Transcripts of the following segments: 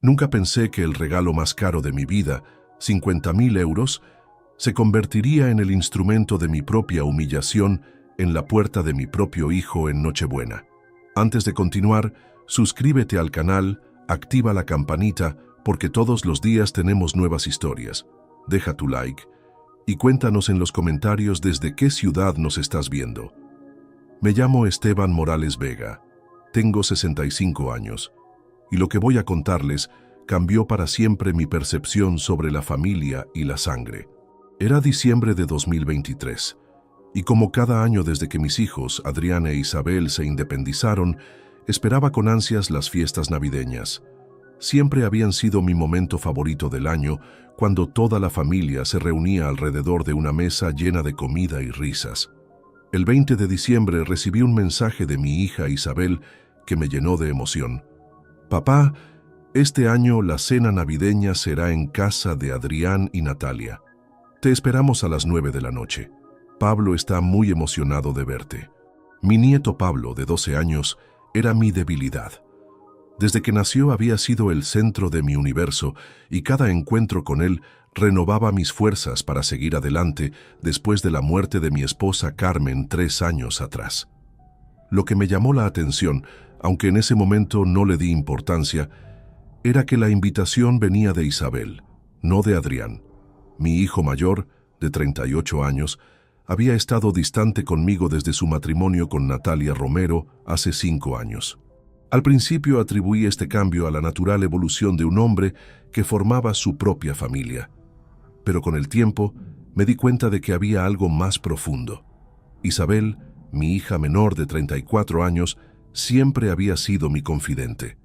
Nunca pensé que el regalo más caro de mi vida, 50.000 euros, se convertiría en el instrumento de mi propia humillación en la puerta de mi propio hijo en Nochebuena. Antes de continuar, suscríbete al canal, activa la campanita, porque todos los días tenemos nuevas historias. Deja tu like y cuéntanos en los comentarios desde qué ciudad nos estás viendo. Me llamo Esteban Morales Vega, tengo 65 años, y lo que voy a contarles cambió para siempre mi percepción sobre la familia y la sangre. Era diciembre de 2023, y como cada año desde que mis hijos, Adrián e Isabel, se independizaron, esperaba con ansias las fiestas navideñas. Siempre habían sido mi momento favorito del año, cuando toda la familia se reunía alrededor de una mesa llena de comida y risas. El 20 de diciembre recibí un mensaje de mi hija Isabel que me llenó de emoción. «Papá, este año la cena navideña será en casa de Adrián y Natalia. Te esperamos a las 9 de la noche. Pablo está muy emocionado de verte». Mi nieto Pablo, de 12 años, era mi debilidad. Desde que nació había sido el centro de mi universo y cada encuentro con él renovaba mis fuerzas para seguir adelante después de la muerte de mi esposa Carmen 3 años atrás. Lo que me llamó la atención, aunque en ese momento no le di importancia, era que la invitación venía de Isabel, no de Adrián. Mi hijo mayor, de 38 años, había estado distante conmigo desde su matrimonio con Natalia Romero hace 5 años. Al principio atribuí este cambio a la natural evolución de un hombre que formaba su propia familia. Pero con el tiempo me di cuenta de que había algo más profundo. Isabel, mi hija menor de 34 años, siempre había sido mi confidente.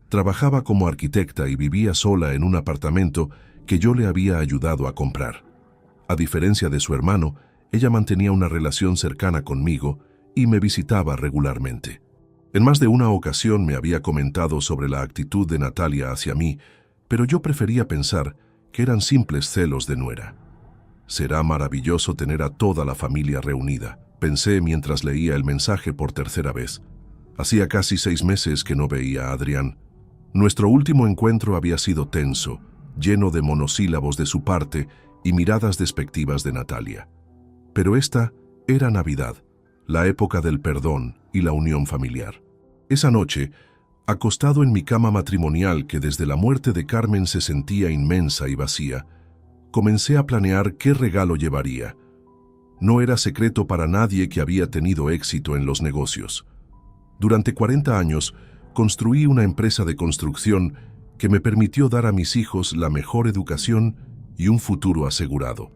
Trabajaba como arquitecta y vivía sola en un apartamento que yo le había ayudado a comprar. A diferencia de su hermano, ella mantenía una relación cercana conmigo y me visitaba regularmente. En más de una ocasión me había comentado sobre la actitud de Natalia hacia mí, pero yo prefería pensar que eran simples celos de nuera. «Será maravilloso tener a toda la familia reunida», pensé mientras leía el mensaje por tercera vez. Hacía casi 6 meses que no veía a Adrián. Nuestro último encuentro había sido tenso, lleno de monosílabos de su parte y miradas despectivas de Natalia. Pero esta era Navidad, la época del perdón y la unión familiar. Esa noche, acostado en mi cama matrimonial que desde la muerte de Carmen se sentía inmensa y vacía, comencé a planear qué regalo llevaría. No era secreto para nadie que había tenido éxito en los negocios. Durante 40 años, construí una empresa de construcción que me permitió dar a mis hijos la mejor educación y un futuro asegurado.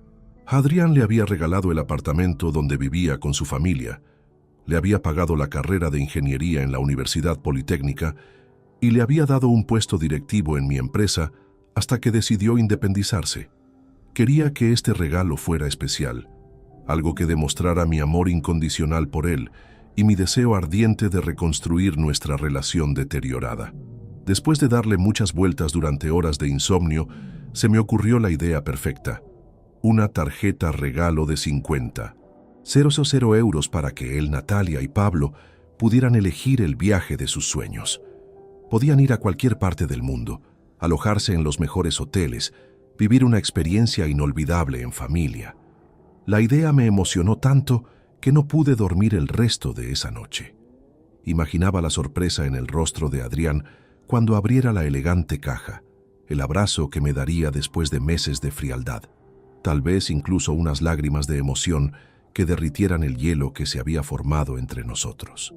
A Adrián le había regalado el apartamento donde vivía con su familia, le había pagado la carrera de ingeniería en la Universidad Politécnica y le había dado un puesto directivo en mi empresa hasta que decidió independizarse. Quería que este regalo fuera especial, algo que demostrara mi amor incondicional por él y mi deseo ardiente de reconstruir nuestra relación deteriorada. Después de darle muchas vueltas durante horas de insomnio, se me ocurrió la idea perfecta: una tarjeta regalo de 50. 0 euros para que él, Natalia y Pablo pudieran elegir el viaje de sus sueños. Podían ir a cualquier parte del mundo, alojarse en los mejores hoteles, vivir una experiencia inolvidable en familia. La idea me emocionó tanto que no pude dormir el resto de esa noche. Imaginaba la sorpresa en el rostro de Adrián cuando abriera la elegante caja, el abrazo que me daría después de meses de frialdad, tal vez incluso unas lágrimas de emoción que derritieran el hielo que se había formado entre nosotros.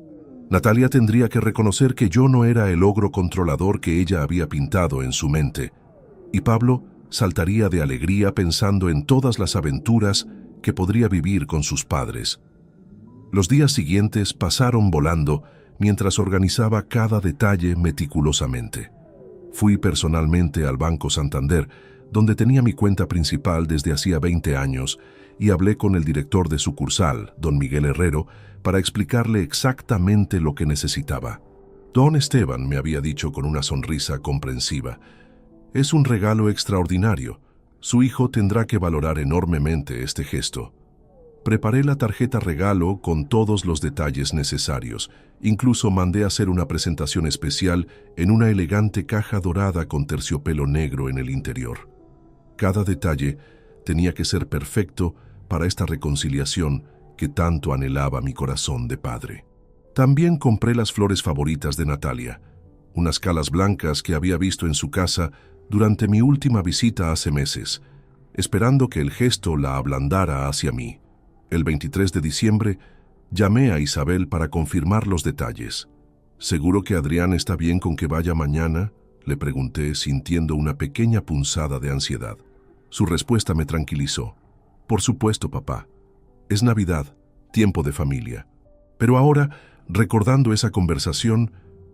Natalia tendría que reconocer que yo no era el ogro controlador que ella había pintado en su mente, y Pablo saltaría de alegría pensando en todas las aventuras que podría vivir con sus padres. Los días siguientes pasaron volando mientras organizaba cada detalle meticulosamente. Fui personalmente al Banco Santander, donde tenía mi cuenta principal desde hacía 20 años, y hablé con el director de sucursal, don Miguel Herrero, para explicarle exactamente lo que necesitaba. Don Esteban, me había dicho con una sonrisa comprensiva, es un regalo extraordinario. Su hijo tendrá que valorar enormemente este gesto. Preparé la tarjeta regalo con todos los detalles necesarios. Incluso mandé a hacer una presentación especial en una elegante caja dorada con terciopelo negro en el interior. Cada detalle tenía que ser perfecto para esta reconciliación que tanto anhelaba mi corazón de padre. También compré las flores favoritas de Natalia, unas calas blancas que había visto en su casa durante mi última visita hace meses, esperando que el gesto la ablandara hacia mí. El 23 de diciembre, llamé a Isabel para confirmar los detalles. ¿Seguro que Adrián está bien con que vaya mañana?, le pregunté, sintiendo una pequeña punzada de ansiedad. Su respuesta me tranquilizó. Por supuesto, papá. Es Navidad, tiempo de familia. Pero ahora, recordando esa conversación,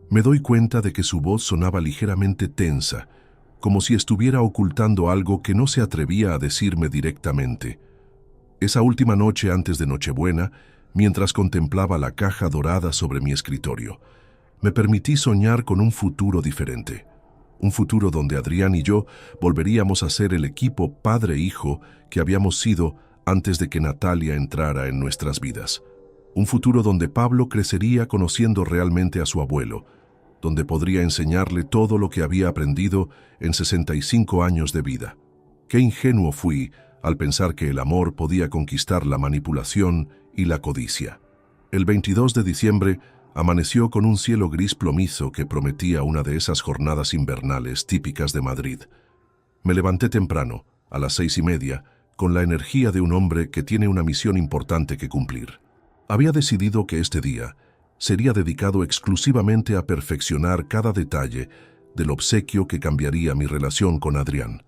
me doy cuenta de que su voz sonaba ligeramente tensa, como si estuviera ocultando algo que no se atrevía a decirme directamente. Esa última noche antes de Nochebuena, mientras contemplaba la caja dorada sobre mi escritorio, me permití soñar con un futuro diferente. Un futuro donde Adrián y yo volveríamos a ser el equipo padre-hijo que habíamos sido antes de que Natalia entrara en nuestras vidas. Un futuro donde Pablo crecería conociendo realmente a su abuelo, donde podría enseñarle todo lo que había aprendido en 65 años de vida. Qué ingenuo fui al pensar que el amor podía conquistar la manipulación y la codicia. El 22 de diciembre amaneció con un cielo gris plomizo que prometía una de esas jornadas invernales típicas de Madrid. Me levanté temprano, a las 6:30, con la energía de un hombre que tiene una misión importante que cumplir. Había decidido que este día sería dedicado exclusivamente a perfeccionar cada detalle del obsequio que cambiaría mi relación con Adrián.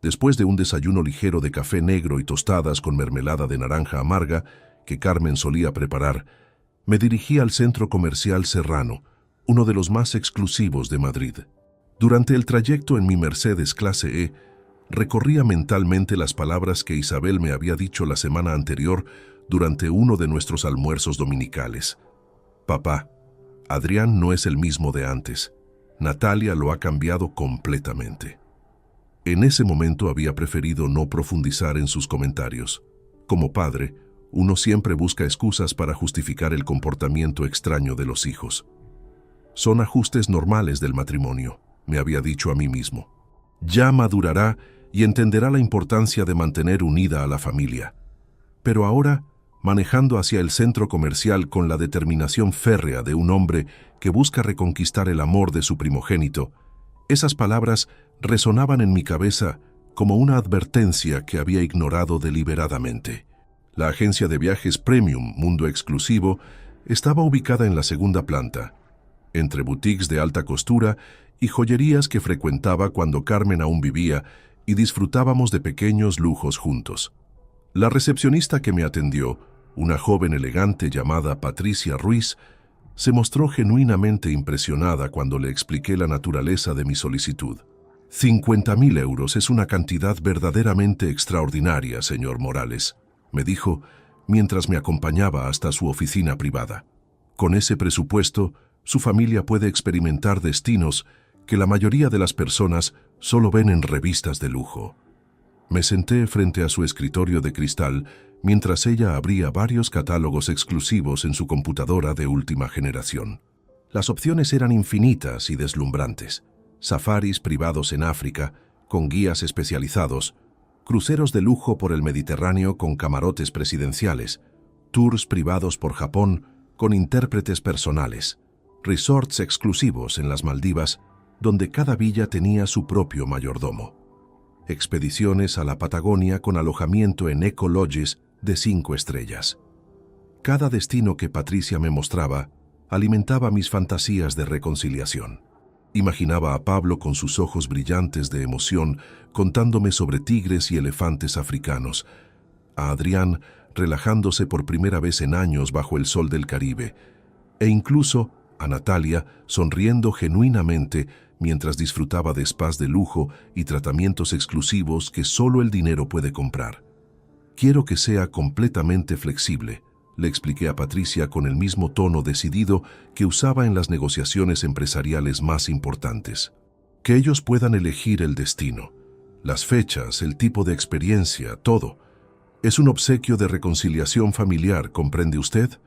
Después de un desayuno ligero de café negro y tostadas con mermelada de naranja amarga que Carmen solía preparar, me dirigí al centro comercial Serrano, uno de los más exclusivos de Madrid. Durante el trayecto en mi Mercedes clase E, recorría mentalmente las palabras que Isabel me había dicho la semana anterior durante uno de nuestros almuerzos dominicales. Papá, Adrián no es el mismo de antes. Natalia lo ha cambiado completamente. En ese momento había preferido no profundizar en sus comentarios. Como padre, uno siempre busca excusas para justificar el comportamiento extraño de los hijos. Son ajustes normales del matrimonio, me había dicho a mí mismo. Ya madurará y entenderá la importancia de mantener unida a la familia. Pero ahora, manejando hacia el centro comercial con la determinación férrea de un hombre que busca reconquistar el amor de su primogénito, esas palabras resonaban en mi cabeza como una advertencia que había ignorado deliberadamente. La agencia de viajes Premium Mundo Exclusivo estaba ubicada en la segunda planta, entre boutiques de alta costura y joyerías que frecuentaba cuando Carmen aún vivía y disfrutábamos de pequeños lujos juntos. La recepcionista que me atendió, una joven elegante llamada Patricia Ruiz, se mostró genuinamente impresionada cuando le expliqué la naturaleza de mi solicitud. 50.000 euros es una cantidad verdaderamente extraordinaria, señor Morales, me dijo mientras me acompañaba hasta su oficina privada. Con ese presupuesto, su familia puede experimentar destinos que la mayoría de las personas solo ven en revistas de lujo. Me senté frente a su escritorio de cristal mientras ella abría varios catálogos exclusivos en su computadora de última generación. Las opciones eran infinitas y deslumbrantes. Safaris privados en África, con guías especializados, cruceros de lujo por el Mediterráneo con camarotes presidenciales, tours privados por Japón con intérpretes personales, resorts exclusivos en las Maldivas, donde cada villa tenía su propio mayordomo, expediciones a la Patagonia con alojamiento en eco-lodges de 5 estrellas. Cada destino que Patricia me mostraba alimentaba mis fantasías de reconciliación. Imaginaba a Pablo con sus ojos brillantes de emoción contándome sobre tigres y elefantes africanos, a Adrián relajándose por primera vez en años bajo el sol del Caribe, e incluso a Natalia sonriendo genuinamente mientras disfrutaba de spas de lujo y tratamientos exclusivos que solo el dinero puede comprar. Quiero que sea completamente flexible, le expliqué a Patricia con el mismo tono decidido que usaba en las negociaciones empresariales más importantes. Que ellos puedan elegir el destino, las fechas, el tipo de experiencia, todo. Es un obsequio de reconciliación familiar, ¿comprende usted?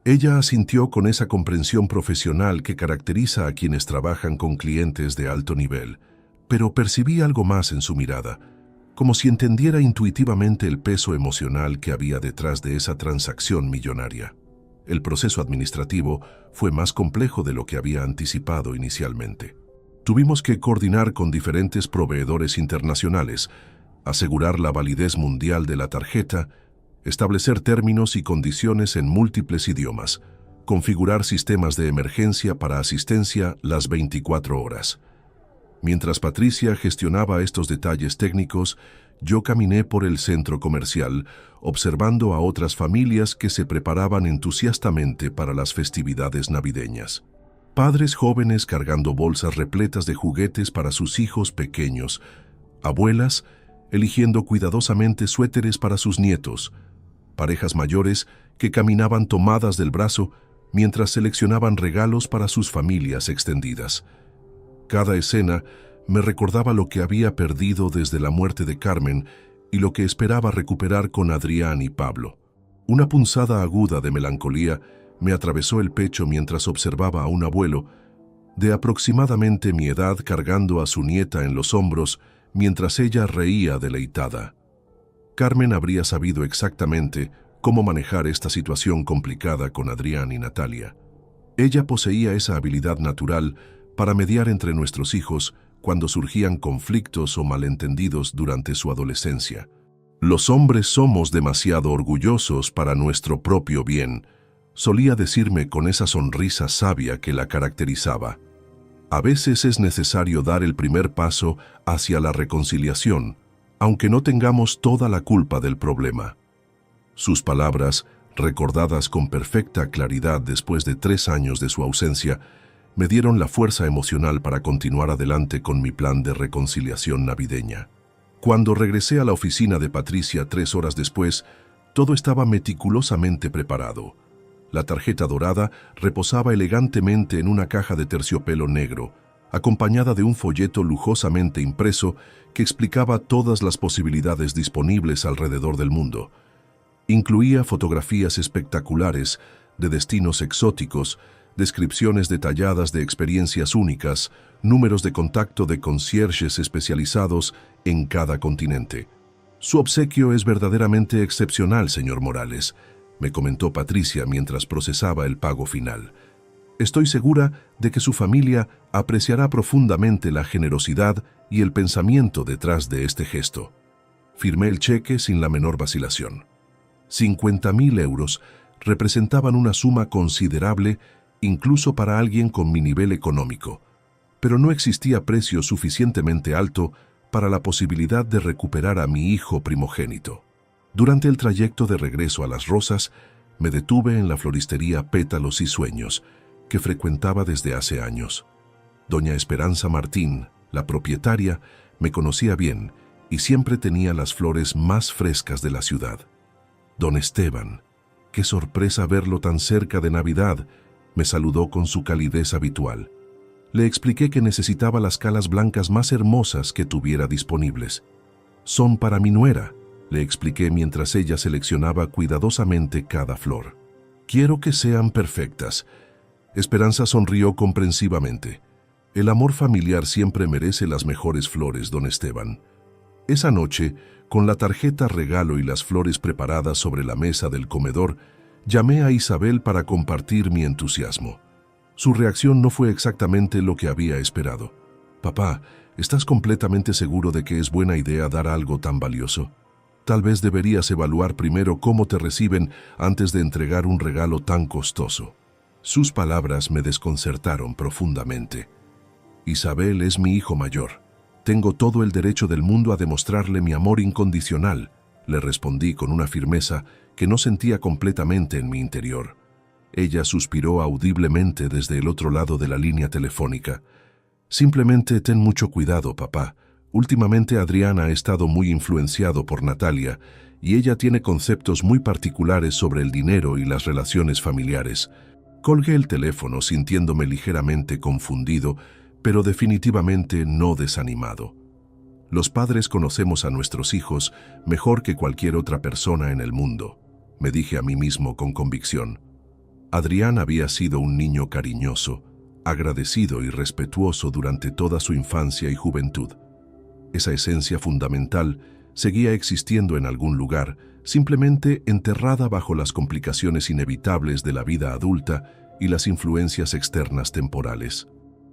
Ella asintió con esa comprensión profesional que caracteriza a quienes trabajan con clientes de alto nivel, pero percibí algo más en su mirada, como si entendiera intuitivamente el peso emocional que había detrás de esa transacción millonaria. El proceso administrativo fue más complejo de lo que había anticipado inicialmente. Tuvimos que coordinar con diferentes proveedores internacionales, asegurar la validez mundial de la tarjeta, establecer términos y condiciones en múltiples idiomas, configurar sistemas de emergencia para asistencia las 24 horas. Mientras Patricia gestionaba estos detalles técnicos, yo caminé por el centro comercial, observando a otras familias que se preparaban entusiastamente para las festividades navideñas. Padres jóvenes cargando bolsas repletas de juguetes para sus hijos pequeños, abuelas eligiendo cuidadosamente suéteres para sus nietos, parejas mayores que caminaban tomadas del brazo mientras seleccionaban regalos para sus familias extendidas. Cada escena me recordaba lo que había perdido desde la muerte de Carmen y lo que esperaba recuperar con Adrián y Pablo. Una punzada aguda de melancolía me atravesó el pecho mientras observaba a un abuelo de aproximadamente mi edad cargando a su nieta en los hombros mientras ella reía deleitada. Carmen habría sabido exactamente cómo manejar esta situación complicada con Adrián y Natalia. Ella poseía esa habilidad natural para mediar entre nuestros hijos cuando surgían conflictos o malentendidos durante su adolescencia. Los hombres somos demasiado orgullosos para nuestro propio bien, solía decirme con esa sonrisa sabia que la caracterizaba. A veces es necesario dar el primer paso hacia la reconciliación, aunque no tengamos toda la culpa del problema. Sus palabras, recordadas con perfecta claridad después de 3 años de su ausencia, me dieron la fuerza emocional para continuar adelante con mi plan de reconciliación navideña. Cuando regresé a la oficina de Patricia 3 horas después, todo estaba meticulosamente preparado. La tarjeta dorada reposaba elegantemente en una caja de terciopelo negro, acompañada de un folleto lujosamente impreso que explicaba todas las posibilidades disponibles alrededor del mundo. Incluía fotografías espectaculares de destinos exóticos, descripciones detalladas de experiencias únicas, números de contacto de concierges especializados en cada continente. Su obsequio es verdaderamente excepcional, señor Morales, me comentó Patricia mientras procesaba el pago final. Estoy segura de que su familia apreciará profundamente la generosidad y el pensamiento detrás de este gesto. Firmé el cheque sin la menor vacilación. 50.000 euros representaban una suma considerable incluso para alguien con mi nivel económico, pero no existía precio suficientemente alto para la posibilidad de recuperar a mi hijo primogénito. Durante el trayecto de regreso a Las Rosas, me detuve en la floristería Pétalos y Sueños, que frecuentaba desde hace años. Doña Esperanza Martín, la propietaria, me conocía bien y siempre tenía las flores más frescas de la ciudad. Don Esteban, qué sorpresa verlo tan cerca de Navidad, me saludó con su calidez habitual. Le expliqué que necesitaba las calas blancas más hermosas que tuviera disponibles. Son para mi nuera, le expliqué mientras ella seleccionaba cuidadosamente cada flor. Quiero que sean perfectas. Esperanza sonrió comprensivamente. El amor familiar siempre merece las mejores flores, don Esteban. Esa noche, con la tarjeta regalo y las flores preparadas sobre la mesa del comedor, llamé a Isabel para compartir mi entusiasmo. Su reacción no fue exactamente lo que había esperado. Papá, ¿estás completamente seguro de que es buena idea dar algo tan valioso? Tal vez deberías evaluar primero cómo te reciben antes de entregar un regalo tan costoso. Sus palabras me desconcertaron profundamente. Isabel es mi hijo mayor. Tengo todo el derecho del mundo a demostrarle mi amor incondicional, le respondí con una firmeza que no sentía completamente en mi interior. Ella suspiró audiblemente desde el otro lado de la línea telefónica. Simplemente ten mucho cuidado, papá. Últimamente Adrián ha estado muy influenciado por Natalia y ella tiene conceptos muy particulares sobre el dinero y las relaciones familiares. Colgué el teléfono sintiéndome ligeramente confundido, pero definitivamente no desanimado. Los padres conocemos a nuestros hijos mejor que cualquier otra persona en el mundo, me dije a mí mismo con convicción. Adrián había sido un niño cariñoso, agradecido y respetuoso durante toda su infancia y juventud. Esa esencia fundamental seguía existiendo en algún lugar, simplemente enterrada bajo las complicaciones inevitables de la vida adulta y las influencias externas temporales.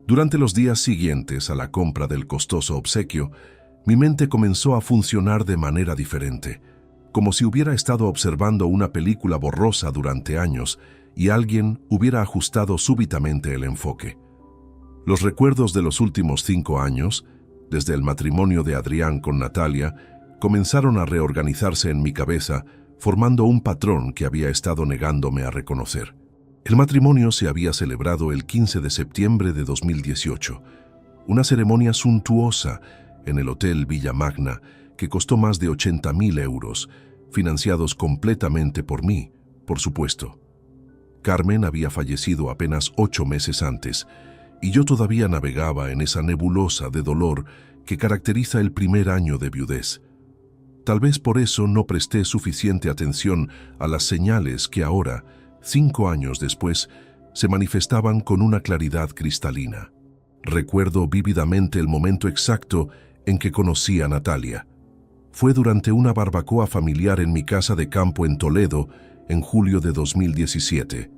Durante los días siguientes a la compra del costoso obsequio, mi mente comenzó a funcionar de manera diferente, como si hubiera estado observando una película borrosa durante años y alguien hubiera ajustado súbitamente el enfoque. Los recuerdos de los últimos 5 años, desde el matrimonio de Adrián con Natalia, comenzaron a reorganizarse en mi cabeza, formando un patrón que había estado negándome a reconocer. El matrimonio se había celebrado el 15 de septiembre de 2018, una ceremonia suntuosa en el Hotel Villa Magna que costó más de 80.000 euros, financiados completamente por mí, por supuesto. Carmen había fallecido apenas 8 meses antes, y yo todavía navegaba en esa nebulosa de dolor que caracteriza el primer año de viudez. Tal vez por eso no presté suficiente atención a las señales que ahora, 5 años después, se manifestaban con una claridad cristalina. Recuerdo vívidamente el momento exacto en que conocí a Natalia. Fue durante una barbacoa familiar en mi casa de campo en Toledo, en julio de 2017.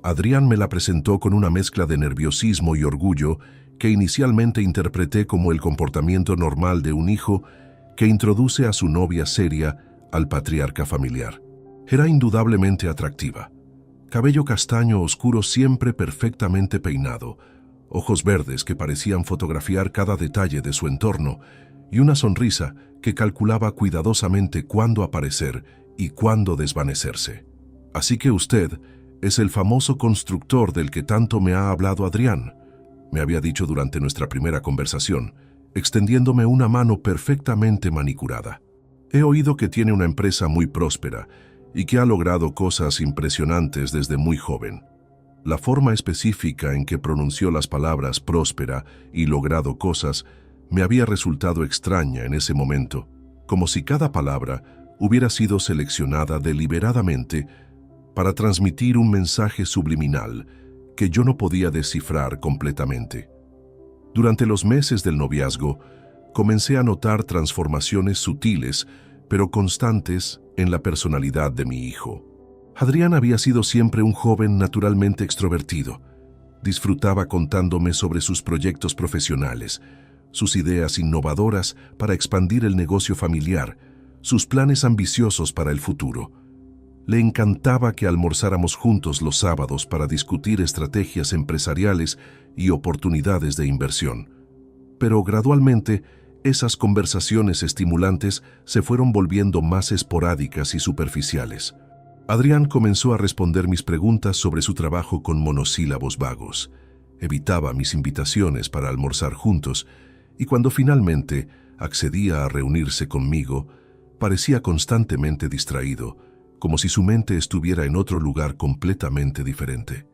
Adrián me la presentó con una mezcla de nerviosismo y orgullo que inicialmente interpreté como el comportamiento normal de un hijo que introduce a su novia seria al patriarca familiar. Era indudablemente atractiva. Cabello castaño oscuro siempre perfectamente peinado, ojos verdes que parecían fotografiar cada detalle de su entorno y una sonrisa que calculaba cuidadosamente cuándo aparecer y cuándo desvanecerse. Así que usted es el famoso constructor del que tanto me ha hablado Adrián, me había dicho durante nuestra primera conversación, extendiéndome una mano perfectamente manicurada. He oído que tiene una empresa muy próspera y que ha logrado cosas impresionantes desde muy joven. La forma específica en que pronunció las palabras próspera y logrado cosas me había resultado extraña en ese momento, como si cada palabra hubiera sido seleccionada deliberadamente para transmitir un mensaje subliminal que yo no podía descifrar completamente. Durante los meses del noviazgo, comencé a notar transformaciones sutiles, pero constantes en la personalidad de mi hijo. Adrián había sido siempre un joven naturalmente extrovertido. Disfrutaba contándome sobre sus proyectos profesionales, sus ideas innovadoras para expandir el negocio familiar, sus planes ambiciosos para el futuro. Le encantaba que almorzáramos juntos los sábados para discutir estrategias empresariales y oportunidades de inversión. Pero gradualmente, esas conversaciones estimulantes se fueron volviendo más esporádicas y superficiales. Adrián comenzó a responder mis preguntas sobre su trabajo con monosílabos vagos. Evitaba mis invitaciones para almorzar juntos y cuando finalmente accedía a reunirse conmigo, parecía constantemente distraído, como si su mente estuviera en otro lugar completamente diferente.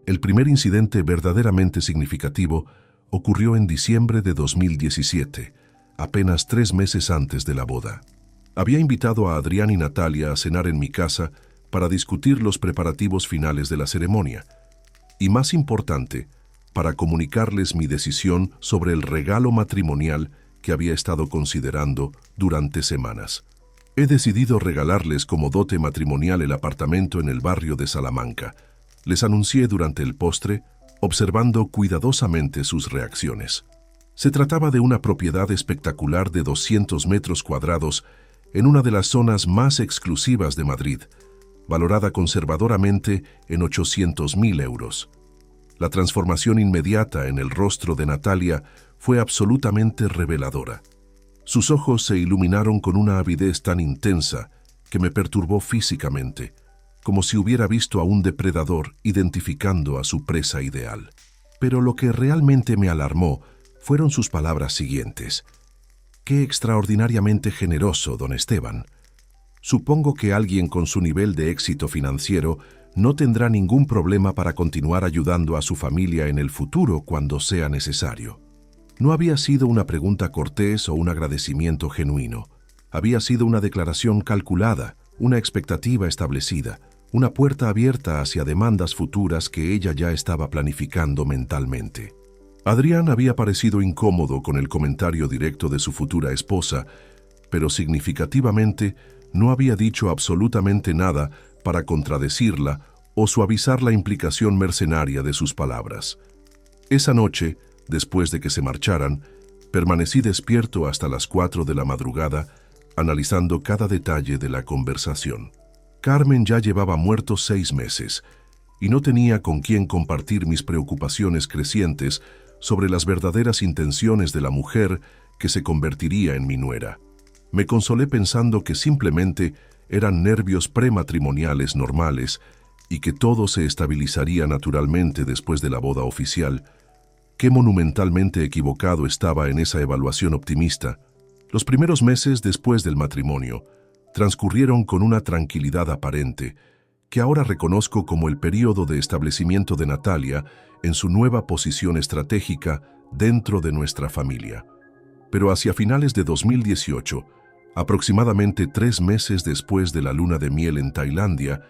El primer incidente verdaderamente significativo ocurrió en diciembre de 2017, apenas 3 meses antes de la boda. Había invitado a Adrián y Natalia a cenar en mi casa para discutir los preparativos finales de la ceremonia, y más importante, para comunicarles mi decisión sobre el regalo matrimonial que había estado considerando durante semanas. He decidido regalarles como dote matrimonial el apartamento en el barrio de Salamanca. Les anuncié durante el postre, observando cuidadosamente sus reacciones. Se trataba de una propiedad espectacular de 200 metros cuadrados en una de las zonas más exclusivas de Madrid, valorada conservadoramente en 800.000 euros. La transformación inmediata en el rostro de Natalia fue absolutamente reveladora. Sus ojos se iluminaron con una avidez tan intensa que me perturbó físicamente, como si hubiera visto a un depredador identificando a su presa ideal. Pero lo que realmente me alarmó fueron sus palabras siguientes. «Qué extraordinariamente generoso, don Esteban. Supongo que alguien con su nivel de éxito financiero no tendrá ningún problema para continuar ayudando a su familia en el futuro cuando sea necesario». No había sido una pregunta cortés o un agradecimiento genuino. Había sido una declaración calculada, una expectativa establecida, una puerta abierta hacia demandas futuras que ella ya estaba planificando mentalmente. Adrián había parecido incómodo con el comentario directo de su futura esposa, pero significativamente no había dicho absolutamente nada para contradecirla o suavizar la implicación mercenaria de sus palabras. Esa noche, después de que se marcharan, permanecí despierto hasta las 4 de la madrugada, analizando cada detalle de la conversación. Carmen ya llevaba muerto 6 meses, y no tenía con quién compartir mis preocupaciones crecientes sobre las verdaderas intenciones de la mujer que se convertiría en mi nuera. Me consolé pensando que simplemente eran nervios prematrimoniales normales y que todo se estabilizaría naturalmente después de la boda oficial. Qué monumentalmente equivocado estaba en esa evaluación optimista. Los primeros meses después del matrimonio transcurrieron con una tranquilidad aparente, que ahora reconozco como el período de establecimiento de Natalia en su nueva posición estratégica dentro de nuestra familia. Pero hacia finales de 2018, aproximadamente 3 meses después de la luna de miel en Tailandia,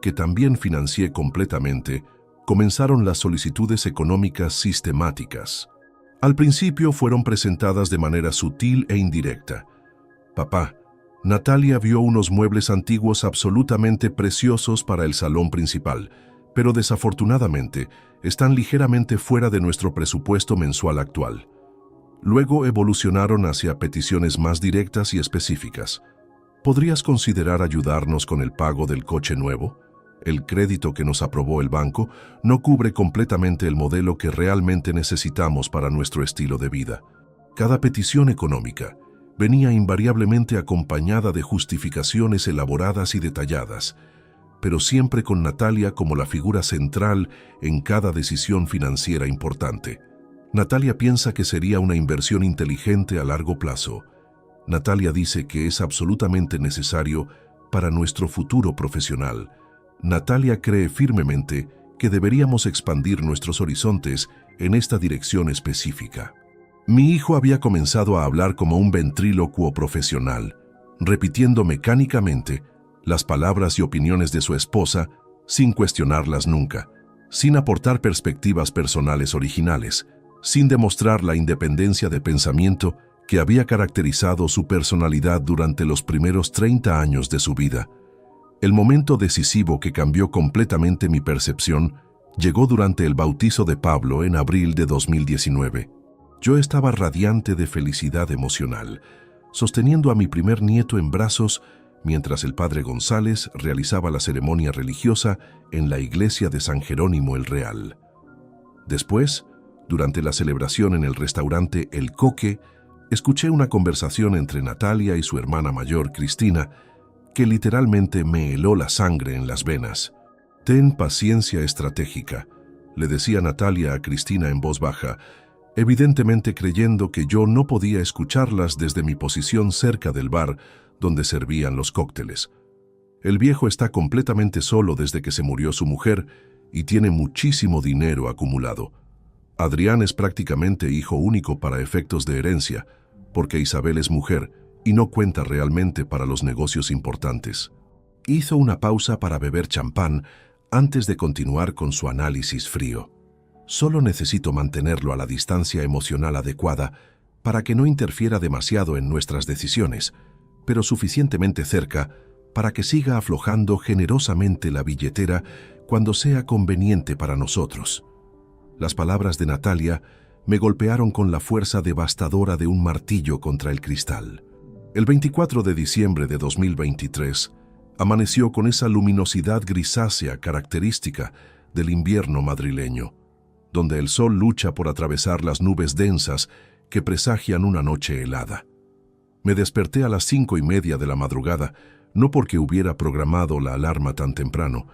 que también financié completamente, comenzaron las solicitudes económicas sistemáticas. Al principio fueron presentadas de manera sutil e indirecta. Papá, Natalia vio unos muebles antiguos absolutamente preciosos para el salón principal, pero desafortunadamente están ligeramente fuera de nuestro presupuesto mensual actual. Luego evolucionaron hacia peticiones más directas y específicas. ¿Podrías considerar ayudarnos con el pago del coche nuevo? El crédito que nos aprobó el banco no cubre completamente el modelo que realmente necesitamos para nuestro estilo de vida. Cada petición económica venía invariablemente acompañada de justificaciones elaboradas y detalladas, pero siempre con Natalia como la figura central en cada decisión financiera importante. Natalia piensa que sería una inversión inteligente a largo plazo. Natalia dice que es absolutamente necesario para nuestro futuro profesional. Natalia cree firmemente que deberíamos expandir nuestros horizontes en esta dirección específica. Mi hijo había comenzado a hablar como un ventrílocuo profesional, repitiendo mecánicamente las palabras y opiniones de su esposa sin cuestionarlas nunca, sin aportar perspectivas personales originales, sin demostrar la independencia de pensamiento que había caracterizado su personalidad durante los primeros 30 años de su vida. El momento decisivo que cambió completamente mi percepción llegó durante el bautizo de Pablo en abril de 2019. Yo estaba radiante de felicidad emocional, sosteniendo a mi primer nieto en brazos mientras el padre González realizaba la ceremonia religiosa en la iglesia de San Jerónimo el Real. Después, durante la celebración en el restaurante El Coque, escuché una conversación entre Natalia y su hermana mayor, Cristina, que literalmente me heló la sangre en las venas. «Ten paciencia estratégica», le decía Natalia a Cristina en voz baja, evidentemente creyendo que yo no podía escucharlas desde mi posición cerca del bar donde servían los cócteles. El viejo está completamente solo desde que se murió su mujer y tiene muchísimo dinero acumulado. Adrián es prácticamente hijo único para efectos de herencia, porque Isabel es mujer y no cuenta realmente para los negocios importantes. Hizo una pausa para beber champán antes de continuar con su análisis frío. Solo necesito mantenerlo a la distancia emocional adecuada para que no interfiera demasiado en nuestras decisiones, pero suficientemente cerca para que siga aflojando generosamente la billetera cuando sea conveniente para nosotros. Las palabras de Natalia me golpearon con la fuerza devastadora de un martillo contra el cristal. El 24 de diciembre de 2023 amaneció con esa luminosidad grisácea característica del invierno madrileño, donde el sol lucha por atravesar las nubes densas que presagian una noche helada. Me desperté a las 5:30 de la madrugada, no porque hubiera programado la alarma tan temprano,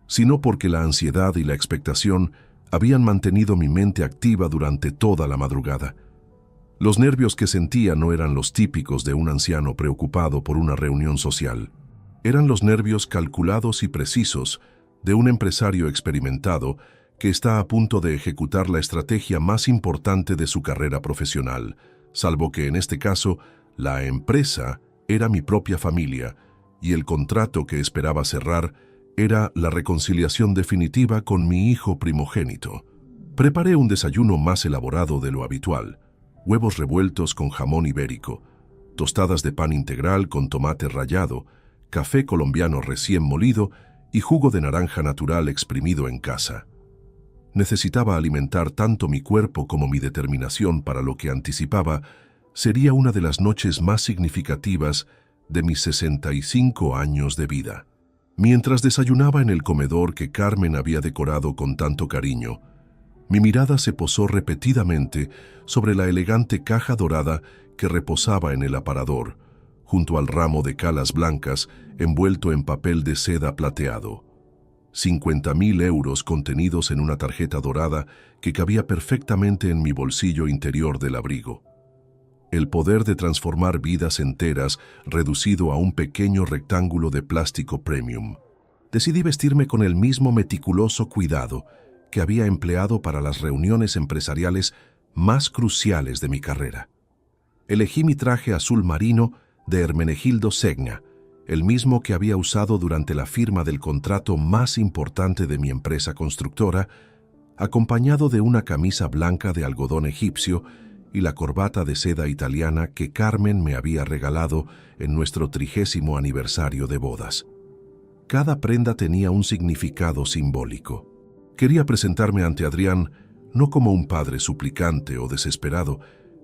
sino porque la ansiedad y la expectación habían mantenido mi mente activa durante toda la madrugada. Los nervios que sentía no eran los típicos de un anciano preocupado por una reunión social. Eran los nervios calculados y precisos de un empresario experimentado que está a punto de ejecutar la estrategia más importante de su carrera profesional, salvo que en este caso, la empresa era mi propia familia y el contrato que esperaba cerrar era la reconciliación definitiva con mi hijo primogénito. Preparé un desayuno más elaborado de lo habitual: huevos revueltos con jamón ibérico, tostadas de pan integral con tomate rallado, café colombiano recién molido y jugo de naranja natural exprimido en casa. Necesitaba alimentar tanto mi cuerpo como mi determinación para lo que anticipaba sería una de las noches más significativas de mis 65 años de vida. Mientras desayunaba en el comedor que Carmen había decorado con tanto cariño, mi mirada se posó repetidamente sobre la elegante caja dorada que reposaba en el aparador, junto al ramo de calas blancas envuelto en papel de seda plateado. 50.000 euros contenidos en una tarjeta dorada que cabía perfectamente en mi bolsillo interior del abrigo. El poder de transformar vidas enteras reducido a un pequeño rectángulo de plástico premium. Decidí vestirme con el mismo meticuloso cuidado que había empleado para las reuniones empresariales más cruciales de mi carrera. Elegí mi traje azul marino de Hermenegildo Segna, el mismo que había usado durante la firma del contrato más importante de mi empresa constructora, acompañado de una camisa blanca de algodón egipcio y la corbata de seda italiana que Carmen me había regalado en nuestro 30º aniversario de bodas. Cada prenda tenía un significado simbólico. Quería presentarme ante Adrián no como un padre suplicante o desesperado,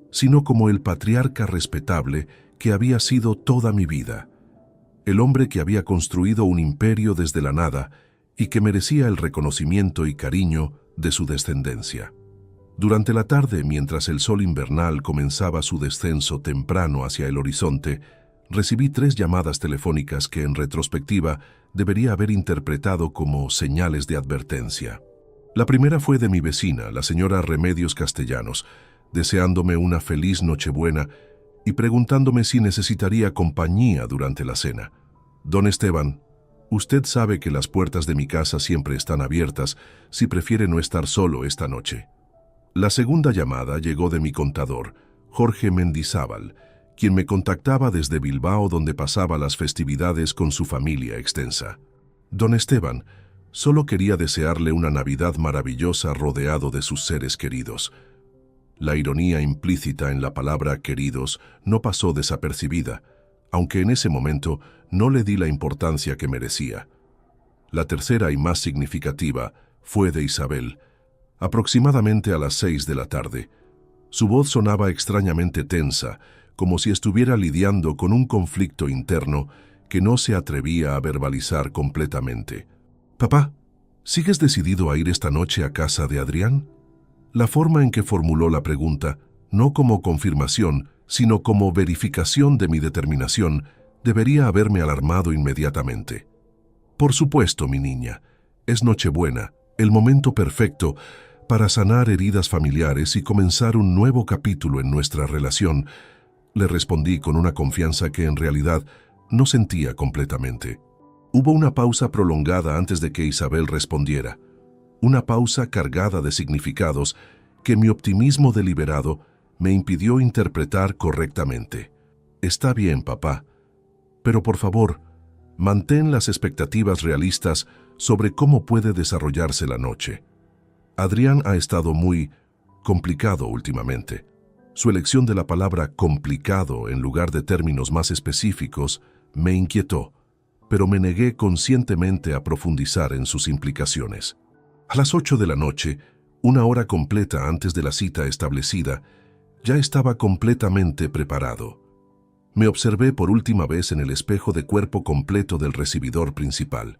sino como el patriarca respetable que había sido toda mi vida, el hombre que había construido un imperio desde la nada y que merecía el reconocimiento y cariño de su descendencia. Durante la tarde, mientras el sol invernal comenzaba su descenso temprano hacia el horizonte, recibí 3 llamadas telefónicas que en retrospectiva debería haber interpretado como señales de advertencia. La primera fue de mi vecina, la señora Remedios Castellanos, deseándome una feliz Nochebuena y preguntándome si necesitaría compañía durante la cena. Don Esteban, usted sabe que las puertas de mi casa siempre están abiertas si prefiere no estar solo esta noche. La segunda llamada llegó de mi contador, Jorge Mendizábal, quien me contactaba desde Bilbao, donde pasaba las festividades con su familia extensa. Don Esteban, solo quería desearle una Navidad maravillosa rodeado de sus seres queridos. La ironía implícita en la palabra queridos no pasó desapercibida, aunque en ese momento no le di la importancia que merecía. La tercera y más significativa fue de Isabel, aproximadamente a las 6 de la tarde. Su voz sonaba extrañamente tensa, como si estuviera lidiando con un conflicto interno que no se atrevía a verbalizar completamente. «Papá, ¿sigues decidido a ir esta noche a casa de Adrián?». La forma en que formuló la pregunta, no como confirmación, sino como verificación de mi determinación, debería haberme alarmado inmediatamente. «Por supuesto, mi niña, es Nochebuena, el momento perfecto para sanar heridas familiares y comenzar un nuevo capítulo en nuestra relación», le respondí con una confianza que en realidad no sentía completamente. Hubo una pausa prolongada antes de que Isabel respondiera, una pausa cargada de significados que mi optimismo deliberado me impidió interpretar correctamente. «Está bien, papá, pero por favor, mantén las expectativas realistas sobre cómo puede desarrollarse la noche. Adrián ha estado muy complicado últimamente». Su elección de la palabra complicado en lugar de términos más específicos me inquietó, pero me negué conscientemente a profundizar en sus implicaciones. A las 8 de la noche, una hora completa antes de la cita establecida, ya estaba completamente preparado. Me observé por última vez en el espejo de cuerpo completo del recibidor principal.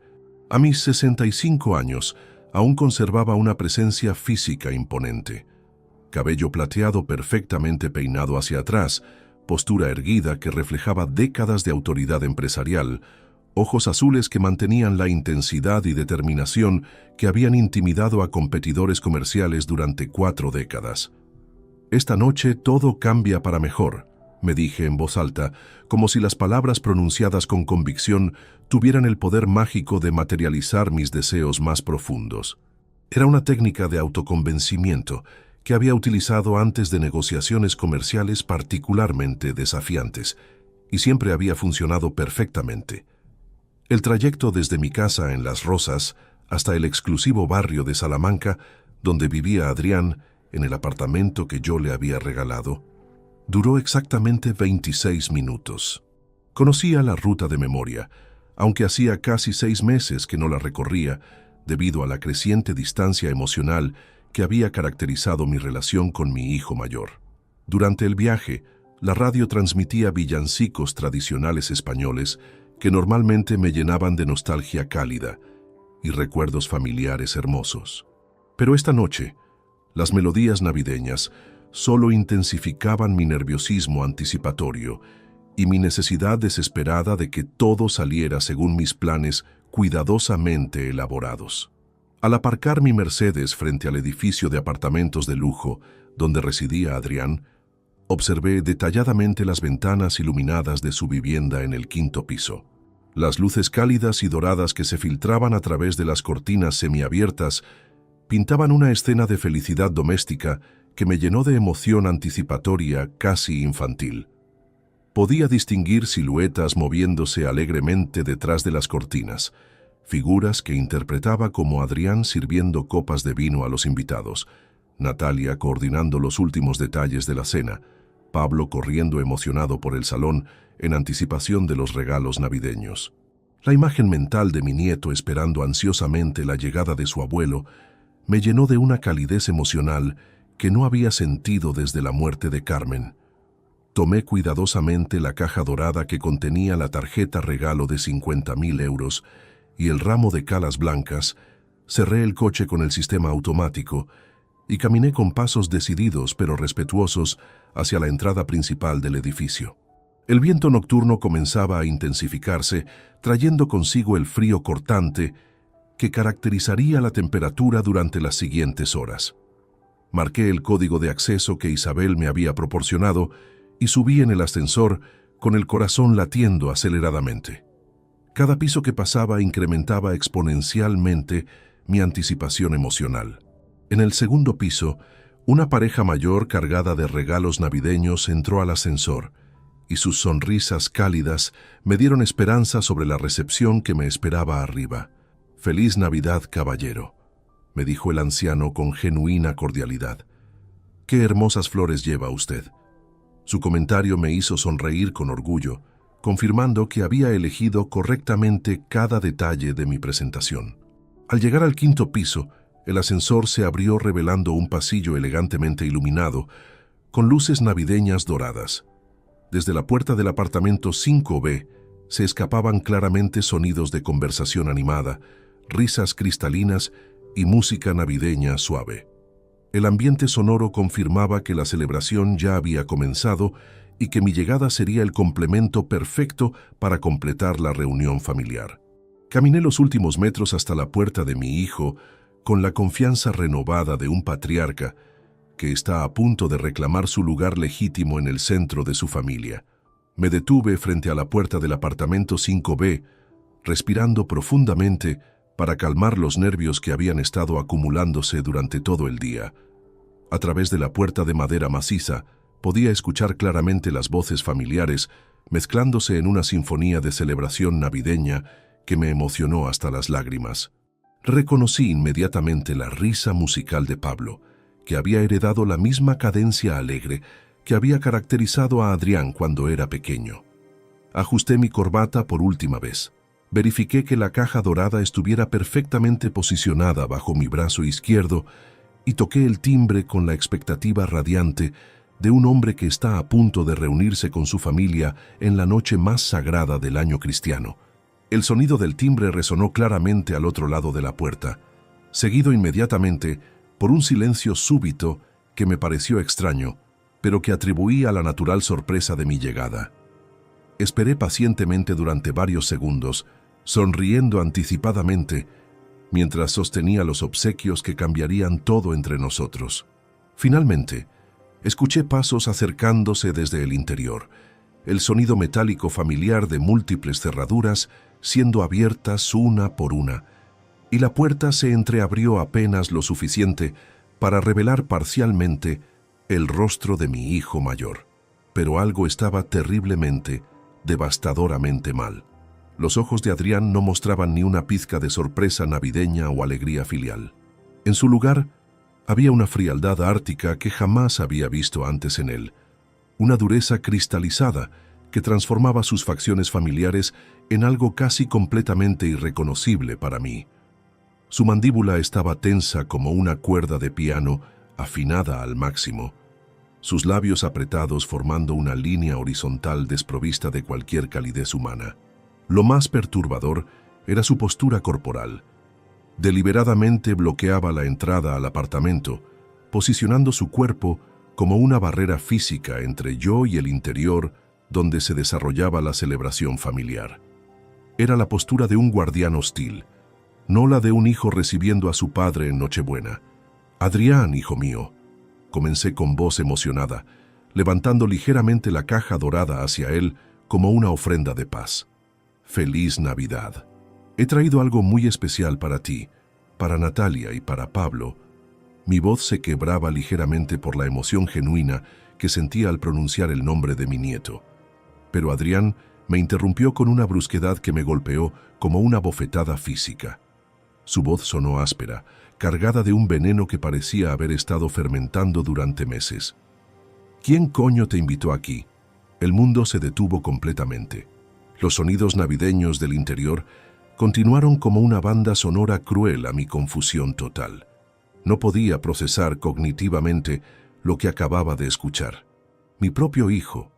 A mis 65 años, aún conservaba una presencia física imponente. Cabello plateado perfectamente peinado hacia atrás, postura erguida que reflejaba décadas de autoridad empresarial, ojos azules que mantenían la intensidad y determinación que habían intimidado a competidores comerciales durante 4 décadas. «Esta noche todo cambia para mejor», me dije en voz alta, como si las palabras pronunciadas con convicción tuvieran el poder mágico de materializar mis deseos más profundos. Era una técnica de autoconvencimiento que había utilizado antes de negociaciones comerciales particularmente desafiantes, y siempre había funcionado perfectamente. El trayecto desde mi casa en Las Rosas hasta el exclusivo barrio de Salamanca, donde vivía Adrián, en el apartamento que yo le había regalado, duró exactamente 26 minutos. Conocía la ruta de memoria, aunque hacía casi 6 meses que no la recorría, debido a la creciente distancia emocional que había caracterizado mi relación con mi hijo mayor. Durante el viaje, la radio transmitía villancicos tradicionales españoles que normalmente me llenaban de nostalgia cálida y recuerdos familiares hermosos. Pero esta noche, las melodías navideñas solo intensificaban mi nerviosismo anticipatorio y mi necesidad desesperada de que todo saliera según mis planes cuidadosamente elaborados. Al aparcar mi Mercedes frente al edificio de apartamentos de lujo donde residía Adrián, observé detalladamente las ventanas iluminadas de su vivienda en el 5º piso. Las luces cálidas y doradas que se filtraban a través de las cortinas semiabiertas pintaban una escena de felicidad doméstica que me llenó de emoción anticipatoria casi infantil. Podía distinguir siluetas moviéndose alegremente detrás de las cortinas, figuras que interpretaba como Adrián sirviendo copas de vino a los invitados, Natalia coordinando los últimos detalles de la cena, Pablo corriendo emocionado por el salón en anticipación de los regalos navideños. La imagen mental de mi nieto esperando ansiosamente la llegada de su abuelo me llenó de una calidez emocional que no había sentido desde la muerte de Carmen. Tomé cuidadosamente la caja dorada que contenía la tarjeta regalo de 50.000 euros y el ramo de calas blancas, cerré el coche con el sistema automático y caminé con pasos decididos pero respetuosos hacia la entrada principal del edificio. El viento nocturno comenzaba a intensificarse, trayendo consigo el frío cortante que caracterizaría la temperatura durante las siguientes horas. Marqué el código de acceso que Isabel me había proporcionado y subí en el ascensor con el corazón latiendo aceleradamente. Cada piso que pasaba incrementaba exponencialmente mi anticipación emocional. En el 2º piso, una pareja mayor cargada de regalos navideños entró al ascensor, y sus sonrisas cálidas me dieron esperanza sobre la recepción que me esperaba arriba. «Feliz Navidad, caballero», me dijo el anciano con genuina cordialidad. «Qué hermosas flores lleva usted». Su comentario me hizo sonreír con orgullo, confirmando que había elegido correctamente cada detalle de mi presentación. Al llegar al 5º piso, el ascensor se abrió revelando un pasillo elegantemente iluminado, con luces navideñas doradas. Desde la puerta del apartamento 5B se escapaban claramente sonidos de conversación animada, risas cristalinas y música navideña suave. El ambiente sonoro confirmaba que la celebración ya había comenzado y que mi llegada sería el complemento perfecto para completar la reunión familiar. Caminé los últimos metros hasta la puerta de mi hijo con la confianza renovada de un patriarca que está a punto de reclamar su lugar legítimo en el centro de su familia. Me detuve frente a la puerta del apartamento 5B, respirando profundamente para calmar los nervios que habían estado acumulándose durante todo el día. A través de la puerta de madera maciza, podía escuchar claramente las voces familiares mezclándose en una sinfonía de celebración navideña que me emocionó hasta las lágrimas. Reconocí inmediatamente la risa musical de Pablo, que había heredado la misma cadencia alegre que había caracterizado a Adrián cuando era pequeño. Ajusté mi corbata por última vez. Verifiqué que la caja dorada estuviera perfectamente posicionada bajo mi brazo izquierdo y toqué el timbre con la expectativa radiante de un hombre que está a punto de reunirse con su familia en la noche más sagrada del año cristiano. El sonido del timbre resonó claramente al otro lado de la puerta, seguido inmediatamente por un silencio súbito que me pareció extraño, pero que atribuí a la natural sorpresa de mi llegada. Esperé pacientemente durante varios segundos, sonriendo anticipadamente, mientras sostenía los obsequios que cambiarían todo entre nosotros. Finalmente, escuché pasos acercándose desde el interior, el sonido metálico familiar de múltiples cerraduras siendo abiertas una por una, y la puerta se entreabrió apenas lo suficiente para revelar parcialmente el rostro de mi hijo mayor. Pero algo estaba terriblemente, devastadoramente mal. Los ojos de Adrián no mostraban ni una pizca de sorpresa navideña o alegría filial. En su lugar, había una frialdad ártica que jamás había visto antes en él, una dureza cristalizada que transformaba sus facciones familiares en algo casi completamente irreconocible para mí. Su mandíbula estaba tensa como una cuerda de piano afinada al máximo, sus labios apretados formando una línea horizontal desprovista de cualquier calidez humana. Lo más perturbador era su postura corporal. Deliberadamente bloqueaba la entrada al apartamento, posicionando su cuerpo como una barrera física entre yo y el interior donde se desarrollaba la celebración familiar. Era la postura de un guardián hostil, no la de un hijo recibiendo a su padre en Nochebuena. «Adrián, hijo mío», comencé con voz emocionada, levantando ligeramente la caja dorada hacia él como una ofrenda de paz. «Feliz Navidad. He traído algo muy especial para ti, para Natalia y para Pablo». Mi voz se quebraba ligeramente por la emoción genuina que sentía al pronunciar el nombre de mi nieto. Pero Adrián me interrumpió con una brusquedad que me golpeó como una bofetada física. Su voz sonó áspera, cargada de un veneno que parecía haber estado fermentando durante meses. «¿Quién coño te invitó aquí?» El mundo se detuvo completamente. Los sonidos navideños del interior continuaron como una banda sonora cruel a mi confusión total. No podía procesar cognitivamente lo que acababa de escuchar. Mi propio hijo,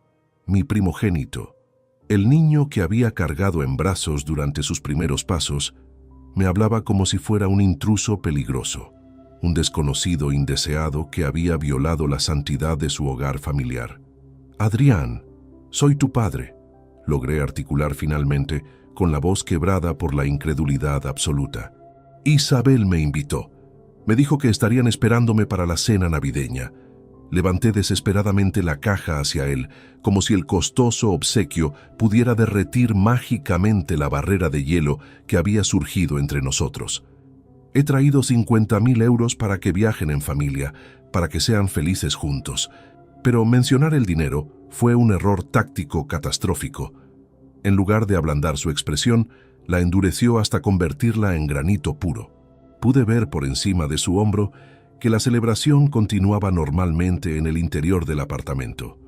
mi primogénito, el niño que había cargado en brazos durante sus primeros pasos, me hablaba como si fuera un intruso peligroso, un desconocido indeseado que había violado la santidad de su hogar familiar. «Adrián, soy tu padre», logré articular finalmente con la voz quebrada por la incredulidad absoluta. «Isabel me invitó. Me dijo que estarían esperándome para la cena navideña». Levanté desesperadamente la caja hacia él, como si el costoso obsequio pudiera derretir mágicamente la barrera de hielo que había surgido entre nosotros. «He traído 50.000 euros para que viajen en familia, para que sean felices juntos». Pero mencionar el dinero fue un error táctico catastrófico. En lugar de ablandar su expresión, la endureció hasta convertirla en granito puro. Pude ver por encima de su hombro que la celebración continuaba normalmente en el interior del apartamento.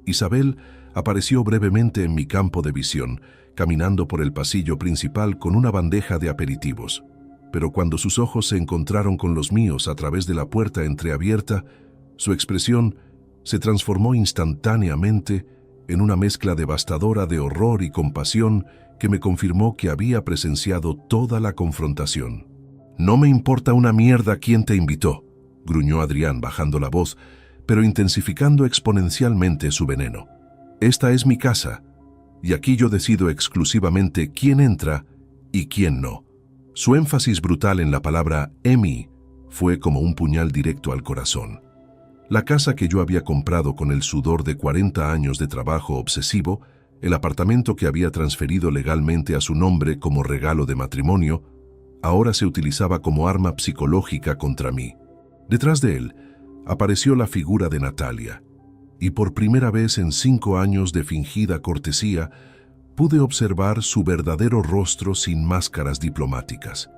Isabel apareció brevemente en mi campo de visión, caminando por el pasillo principal con una bandeja de aperitivos. Pero cuando sus ojos se encontraron con los míos a través de la puerta entreabierta, su expresión se transformó instantáneamente en una mezcla devastadora de horror y compasión que me confirmó que había presenciado toda la confrontación. «No me importa una mierda quién te invitó», gruñó Adrián bajando la voz, pero intensificando exponencialmente su veneno. «Esta es mi casa, y aquí yo decido exclusivamente quién entra y quién no». Su énfasis brutal en la palabra «Emi» fue como un puñal directo al corazón. La casa que yo había comprado con el sudor de 40 años de trabajo obsesivo, el apartamento que había transferido legalmente a su nombre como regalo de matrimonio, ahora se utilizaba como arma psicológica contra mí. Detrás de él apareció la figura de Natalia, y por primera vez en 5 años de fingida cortesía, pude observar su verdadero rostro sin máscaras diplomáticas.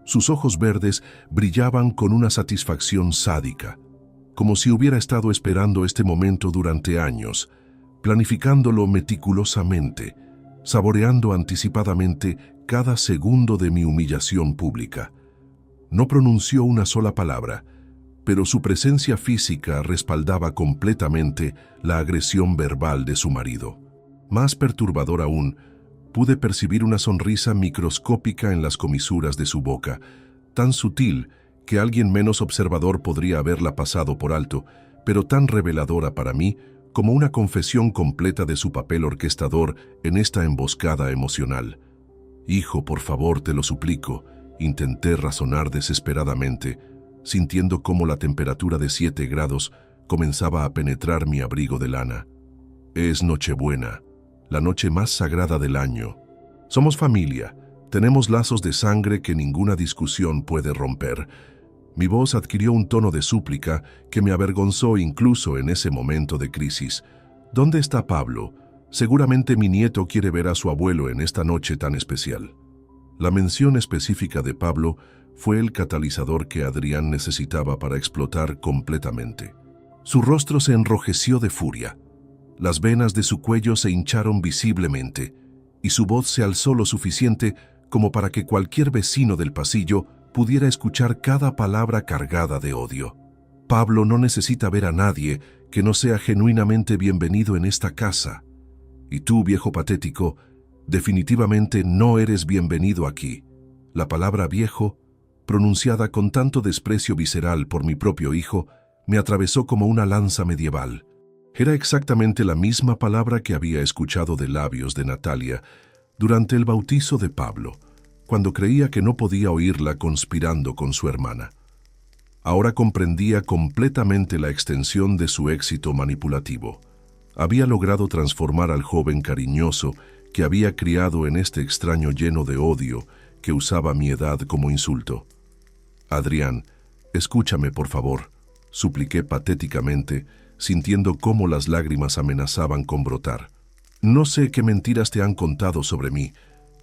Sus ojos verdes brillaban con una satisfacción sádica, como si hubiera estado esperando este momento durante años, planificándolo meticulosamente, saboreando anticipadamente cada segundo de mi humillación pública. No pronunció una sola palabra, pero su presencia física respaldaba completamente la agresión verbal de su marido. Más perturbador aún, pude percibir una sonrisa microscópica en las comisuras de su boca, tan sutil que alguien menos observador podría haberla pasado por alto, pero tan reveladora para mí como una confesión completa de su papel orquestador en esta emboscada emocional. «Hijo, por favor, te lo suplico», intenté razonar desesperadamente, sintiendo cómo la temperatura de 7 grados comenzaba a penetrar mi abrigo de lana. «Es Nochebuena, la noche más sagrada del año. Somos familia, Tenemos lazos de sangre que ninguna discusión puede romper. Mi voz adquirió un tono de súplica que me avergonzó incluso en ese momento de crisis. ¿Dónde está Pablo? Seguramente mi nieto quiere ver a su abuelo en esta noche tan especial. La mención específica de Pablo fue el catalizador que Adrián necesitaba para explotar completamente. Su rostro se enrojeció de furia. Las venas de su cuello se hincharon visiblemente, y su voz se alzó lo suficiente como para que cualquier vecino del pasillo pudiera escuchar cada palabra cargada de odio. Pablo no necesita ver a nadie que no sea genuinamente bienvenido en esta casa. Y tú, viejo patético, definitivamente no eres bienvenido aquí. La palabra viejo, pronunciada con tanto desprecio visceral por mi propio hijo, me atravesó como una lanza medieval. Era exactamente la misma palabra que había escuchado de labios de Natalia durante el bautizo de Pablo, cuando creía que no podía oírla conspirando con su hermana. Ahora comprendía completamente la extensión de su éxito manipulativo. Había logrado transformar al joven cariñoso que había criado en este extraño lleno de odio que usaba mi edad como insulto. Adrián, escúchame por favor, supliqué patéticamente, sintiendo cómo las lágrimas amenazaban con brotar. No sé qué mentiras te han contado sobre mí,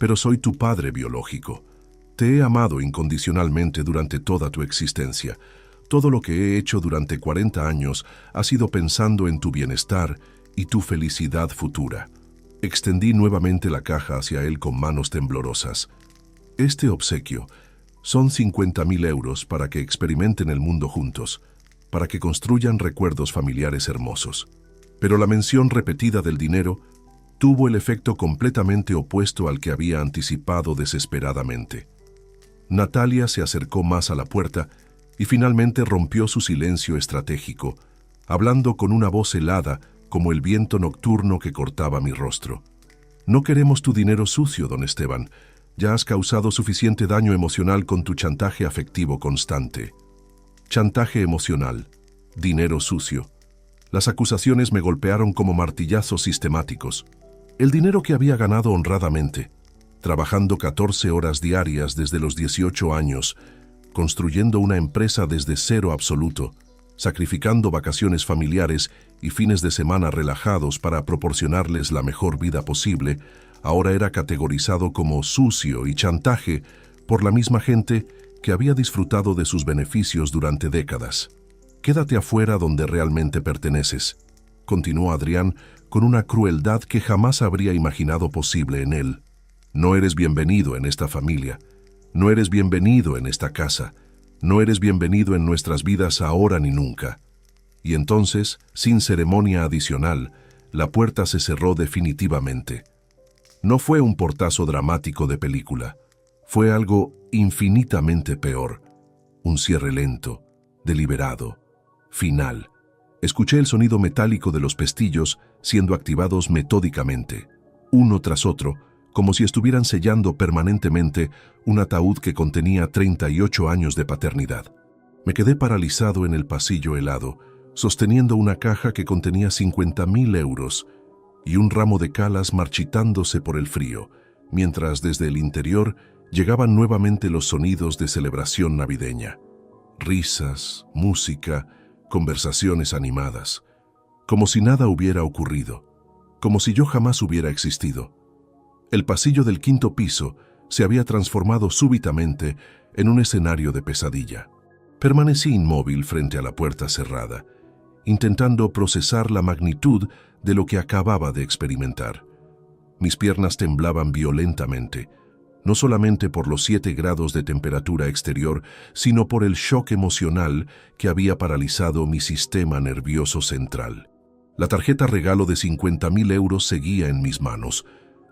pero soy tu padre biológico. Te he amado incondicionalmente durante toda tu existencia. Todo lo que he hecho durante 40 años ha sido pensando en tu bienestar y tu felicidad futura. Extendí nuevamente la caja hacia él con manos temblorosas. Este obsequio son 50.000 euros para que experimenten el mundo juntos, para que construyan recuerdos familiares hermosos. Pero la mención repetida del dinero tuvo el efecto completamente opuesto al que había anticipado desesperadamente. Natalia se acercó más a la puerta y finalmente rompió su silencio estratégico, hablando con una voz helada como el viento nocturno que cortaba mi rostro. No queremos tu dinero sucio, don Esteban. Ya has causado suficiente daño emocional con tu chantaje afectivo constante. Chantaje emocional, dinero sucio. Las acusaciones me golpearon como martillazos sistemáticos. El dinero que había ganado honradamente, trabajando 14 horas diarias desde los 18 años, construyendo una empresa desde cero absoluto, sacrificando vacaciones familiares y fines de semana relajados para proporcionarles la mejor vida posible, ahora era categorizado como sucio y chantaje por la misma gente que había disfrutado de sus beneficios durante décadas. Quédate afuera donde realmente perteneces, continuó Adrián con una crueldad que jamás habría imaginado posible en él. No eres bienvenido en esta familia, no eres bienvenido en esta casa, no eres bienvenido en nuestras vidas ahora ni nunca. Y entonces, sin ceremonia adicional, la puerta se cerró definitivamente. No fue un portazo dramático de película, fue algo infinitamente peor. Un cierre lento, deliberado, final. Escuché el sonido metálico de los pestillos siendo activados metódicamente, uno tras otro, como si estuvieran sellando permanentemente un ataúd que contenía 38 años de paternidad. Me quedé paralizado en el pasillo helado, sosteniendo una caja que contenía 50.000 euros y un ramo de calas marchitándose por el frío, mientras desde el interior llegaban nuevamente los sonidos de celebración navideña. Risas, música, conversaciones animadas, como si nada hubiera ocurrido, como si yo jamás hubiera existido. El pasillo del 5º piso se había transformado súbitamente en un escenario de pesadilla. Permanecí inmóvil frente a la puerta cerrada, intentando procesar la magnitud de lo que acababa de experimentar. Mis piernas temblaban violentamente, no solamente por los 7 grados de temperatura exterior, sino por el shock emocional que había paralizado mi sistema nervioso central. La tarjeta regalo de 50.000 euros seguía en mis manos,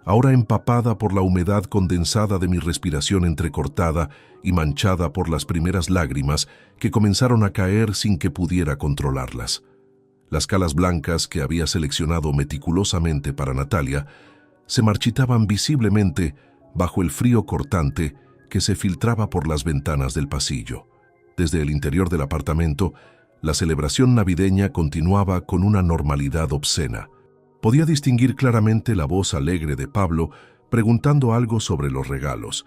ahora empapada por la humedad condensada de mi respiración entrecortada y manchada por las primeras lágrimas que comenzaron a caer sin que pudiera controlarlas. Las calas blancas que había seleccionado meticulosamente para Natalia se marchitaban visiblemente bajo el frío cortante que se filtraba por las ventanas del pasillo. Desde el interior del apartamento, la celebración navideña continuaba con una normalidad obscena. Podía distinguir claramente la voz alegre de Pablo, preguntando algo sobre los regalos,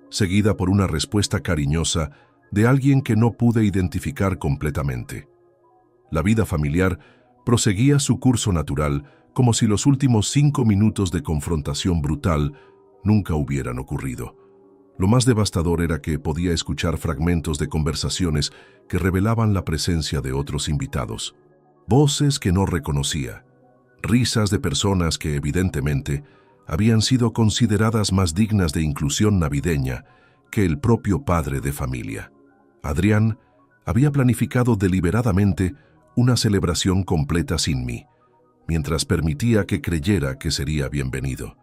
seguida por una respuesta cariñosa de alguien que no pude identificar completamente. La vida familiar proseguía su curso natural como si los últimos 5 minutos de confrontación brutal nunca hubieran ocurrido. Lo más devastador era que podía escuchar fragmentos de conversaciones que revelaban la presencia de otros invitados. Voces que no reconocía, risas de personas que evidentemente habían sido consideradas más dignas de inclusión navideña que el propio padre de familia. Adrián había planificado deliberadamente una celebración completa sin mí, mientras permitía que creyera que sería bienvenido.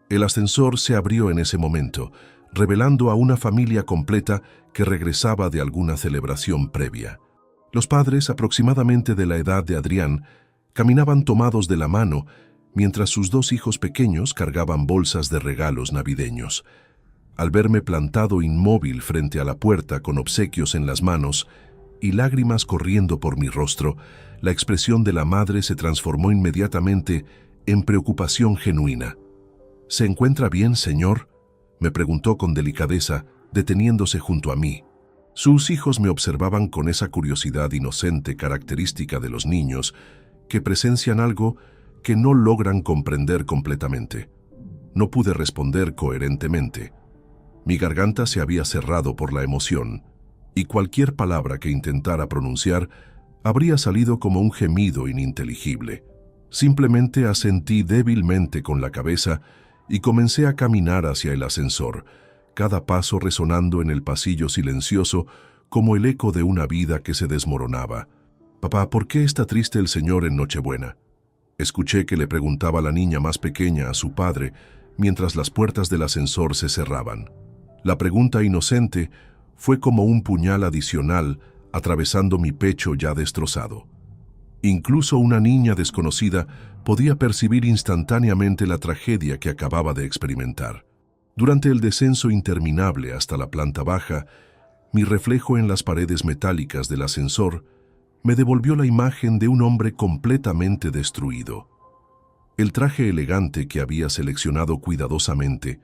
El ascensor se abrió en ese momento, revelando a una familia completa que regresaba de alguna celebración previa. Los padres, aproximadamente de la edad de Adrián, caminaban tomados de la mano, mientras sus 2 hijos pequeños cargaban bolsas de regalos navideños. Al verme plantado inmóvil frente a la puerta con obsequios en las manos y lágrimas corriendo por mi rostro, la expresión de la madre se transformó inmediatamente en preocupación genuina. «¿Se encuentra bien, señor?», me preguntó con delicadeza, deteniéndose junto a mí. Sus hijos me observaban con esa curiosidad inocente característica de los niños, que presencian algo que no logran comprender completamente. No pude responder coherentemente. Mi garganta se había cerrado por la emoción, y cualquier palabra que intentara pronunciar habría salido como un gemido ininteligible. Simplemente asentí débilmente con la cabeza y comencé a caminar hacia el ascensor, cada paso resonando en el pasillo silencioso como el eco de una vida que se desmoronaba. «Papá, ¿por qué está triste el señor en Nochebuena?», escuché que le preguntaba la niña más pequeña a su padre mientras las puertas del ascensor se cerraban. La pregunta inocente fue como un puñal adicional atravesando mi pecho ya destrozado. Incluso una niña desconocida podía percibir instantáneamente la tragedia que acababa de experimentar. Durante el descenso interminable hasta la planta baja, mi reflejo en las paredes metálicas del ascensor me devolvió la imagen de un hombre completamente destruido. El traje elegante que había seleccionado cuidadosamente,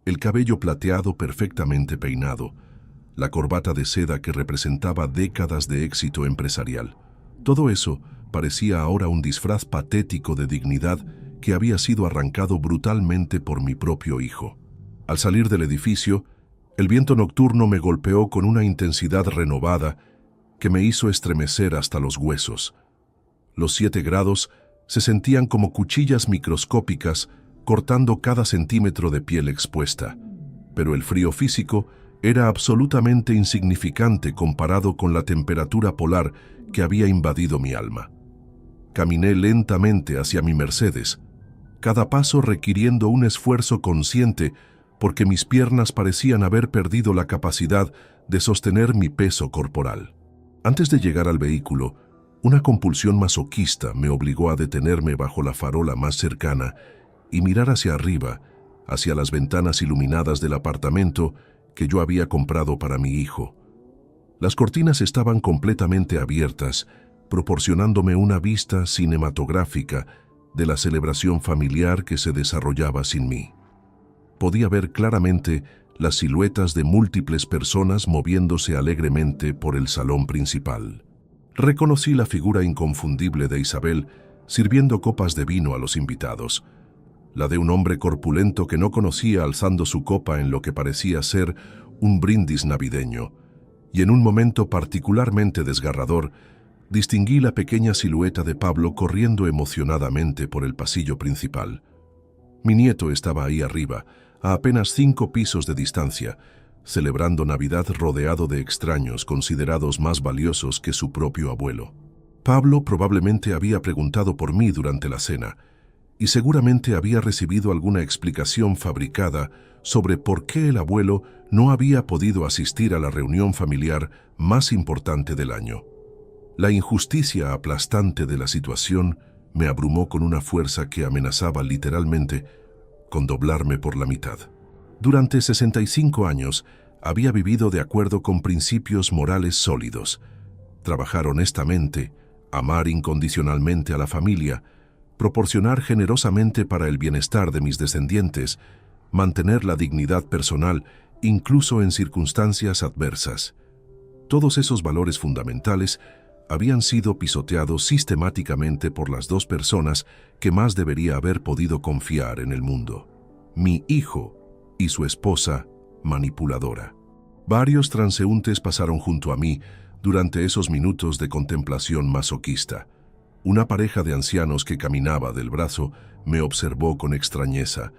el cabello plateado perfectamente peinado, la corbata de seda que representaba décadas de éxito empresarial. Todo eso parecía ahora un disfraz patético de dignidad que había sido arrancado brutalmente por mi propio hijo. Al salir del edificio, el viento nocturno me golpeó con una intensidad renovada que me hizo estremecer hasta los huesos. Los 7 grados se sentían como cuchillas microscópicas cortando cada centímetro de piel expuesta, pero el frío físico era absolutamente insignificante comparado con la temperatura polar que había invadido mi alma. Caminé lentamente hacia mi Mercedes, cada paso requiriendo un esfuerzo consciente porque mis piernas parecían haber perdido la capacidad de sostener mi peso corporal. Antes de llegar al vehículo, una compulsión masoquista me obligó a detenerme bajo la farola más cercana y mirar hacia arriba, hacia las ventanas iluminadas del apartamento que yo había comprado para mi hijo. Las cortinas estaban completamente abiertas, proporcionándome una vista cinematográfica de la celebración familiar que se desarrollaba sin mí. Podía ver claramente las siluetas de múltiples personas moviéndose alegremente por el salón principal. Reconocí la figura inconfundible de Isabel sirviendo copas de vino a los invitados, la de un hombre corpulento que no conocía alzando su copa en lo que parecía ser un brindis navideño, y en un momento particularmente desgarrador, distinguí la pequeña silueta de Pablo corriendo emocionadamente por el pasillo principal. Mi nieto estaba ahí arriba, a apenas 5 pisos de distancia, celebrando Navidad rodeado de extraños considerados más valiosos que su propio abuelo. Pablo probablemente había preguntado por mí durante la cena, y seguramente había recibido alguna explicación fabricada sobre por qué el abuelo no había podido asistir a la reunión familiar más importante del año. La injusticia aplastante de la situación me abrumó con una fuerza que amenazaba literalmente con doblarme por la mitad. Durante 65 años había vivido de acuerdo con principios morales sólidos, trabajar honestamente, amar incondicionalmente a la familia, proporcionar generosamente para el bienestar de mis descendientes mantener la dignidad personal, incluso en circunstancias adversas. Todos esos valores fundamentales habían sido pisoteados sistemáticamente por las dos personas que más debería haber podido confiar en el mundo: mi hijo y su esposa manipuladora. Varios transeúntes pasaron junto a mí durante esos minutos de contemplación masoquista. Una pareja de ancianos que caminaba del brazo me observó con extrañeza,